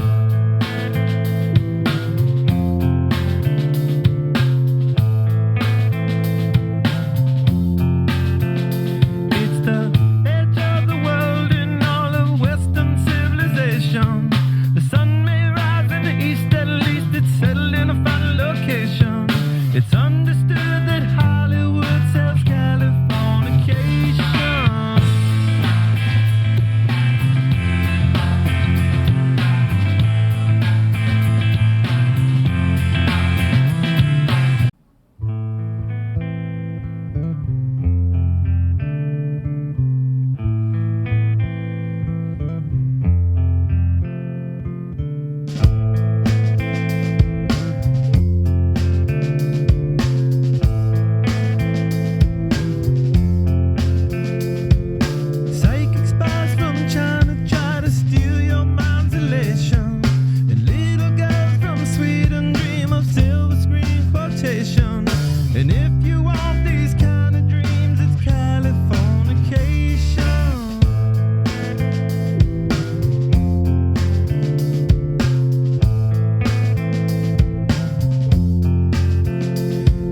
It's the edge of the world in all of Western civilization. The sun may rise in the east, at least it's settled in a final location. It's understood that Hollywood sells Californication. Psychic spies from China try to steal your mind's elation. And little girls from Sweden dream of silver screen quotation. And if you want these kind of dreams, it's Californication.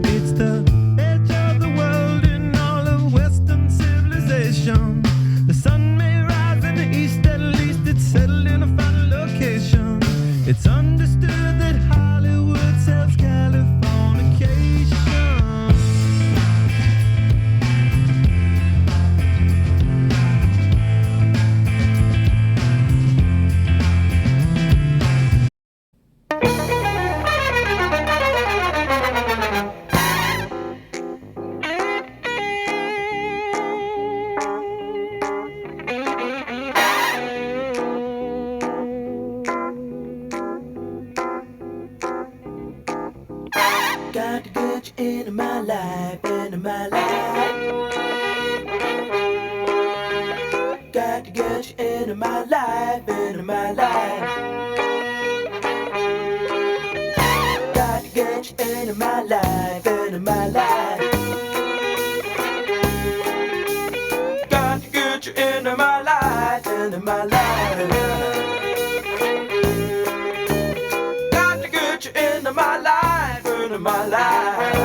It's the edge of the world in all of Western civilization. The sun may rise in the east, at least it's settled in a final location. It's understood that Hollywood sells Californication. Got to get you into my life, into my life. Got to get you into my life, into my life. Got to get you into my life, into my life. Got to get you into my life, into my life. Got to get you into my life, into my life.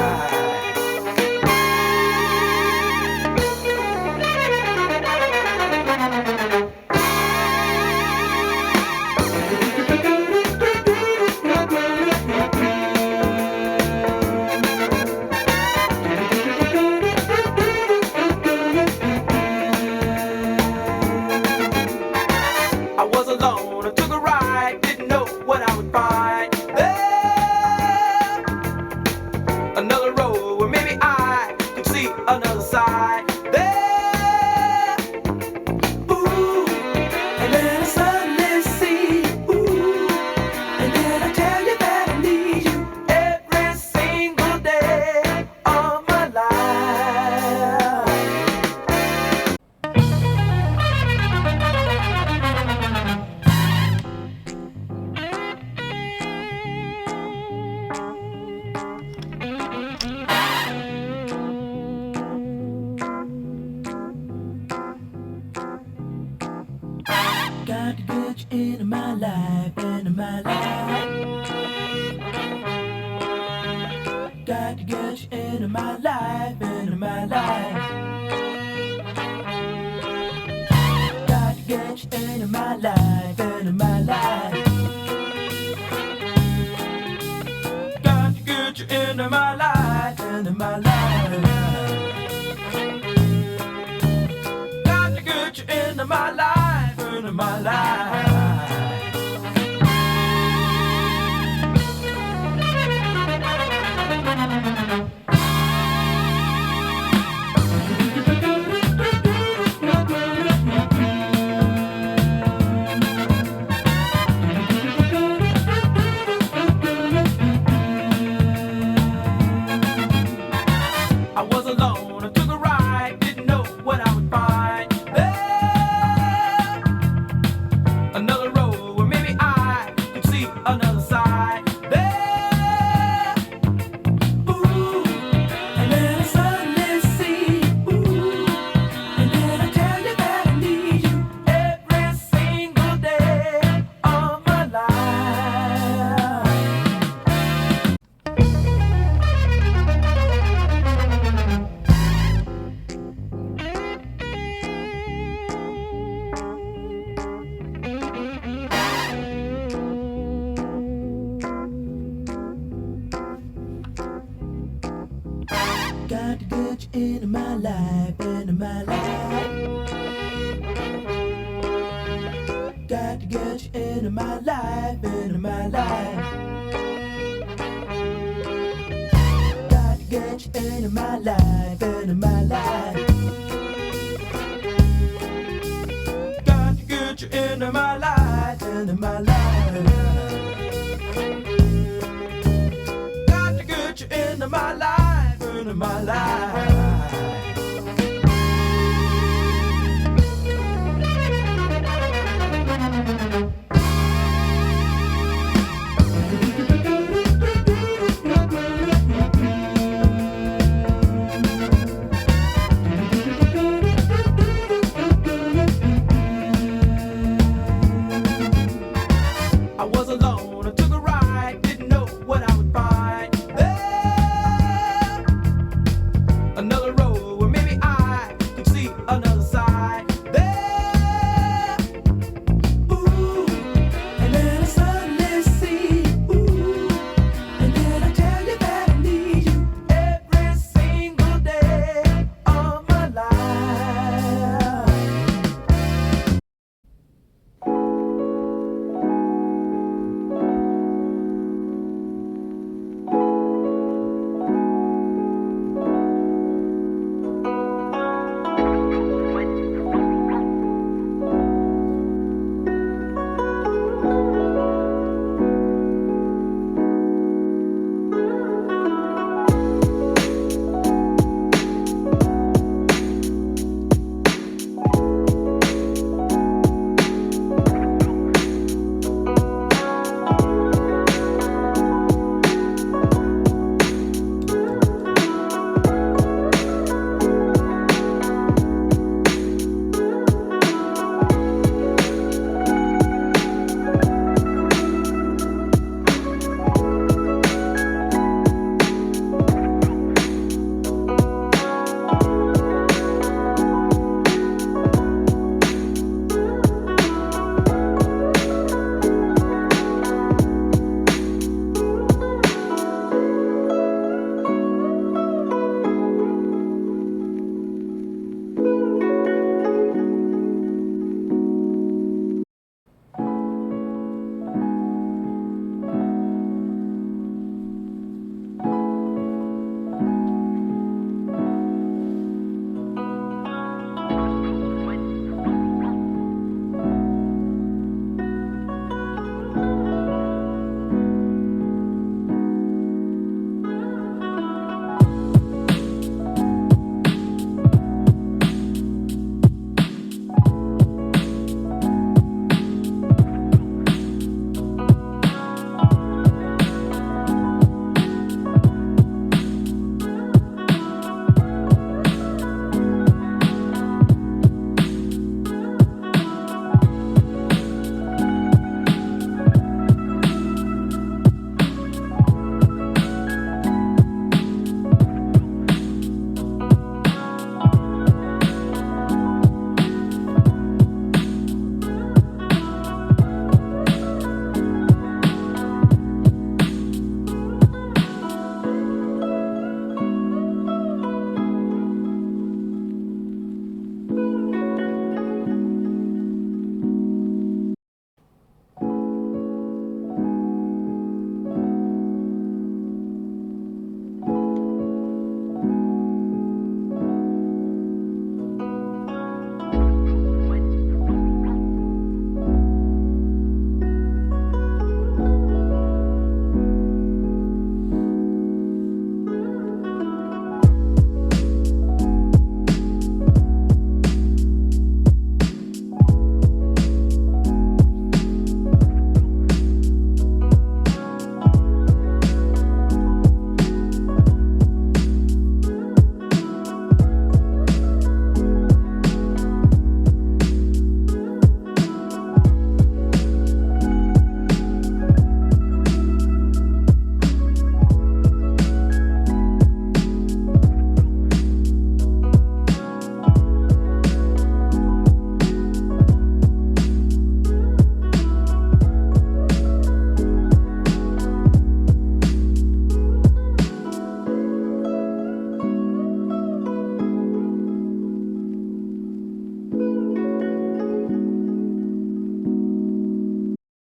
you into my life, into my life. Got to get you into my life, into my life. Got to get you into my life, into my life. Got to get you into my life, into my life. Got to get you into my life, into my life. I was alone, I took a ride, didn't know what I would find there. Another road where maybe I could see another side there. Ooh, and then I suddenly see, ooh, and then I tell you that I need you every single day of my life. Got to get you into my life, into my life. Got to get you into my life, into my life. Got to get you into my life, into my life. Got to get you into my life, into my life. Got to get you into my life, into my life.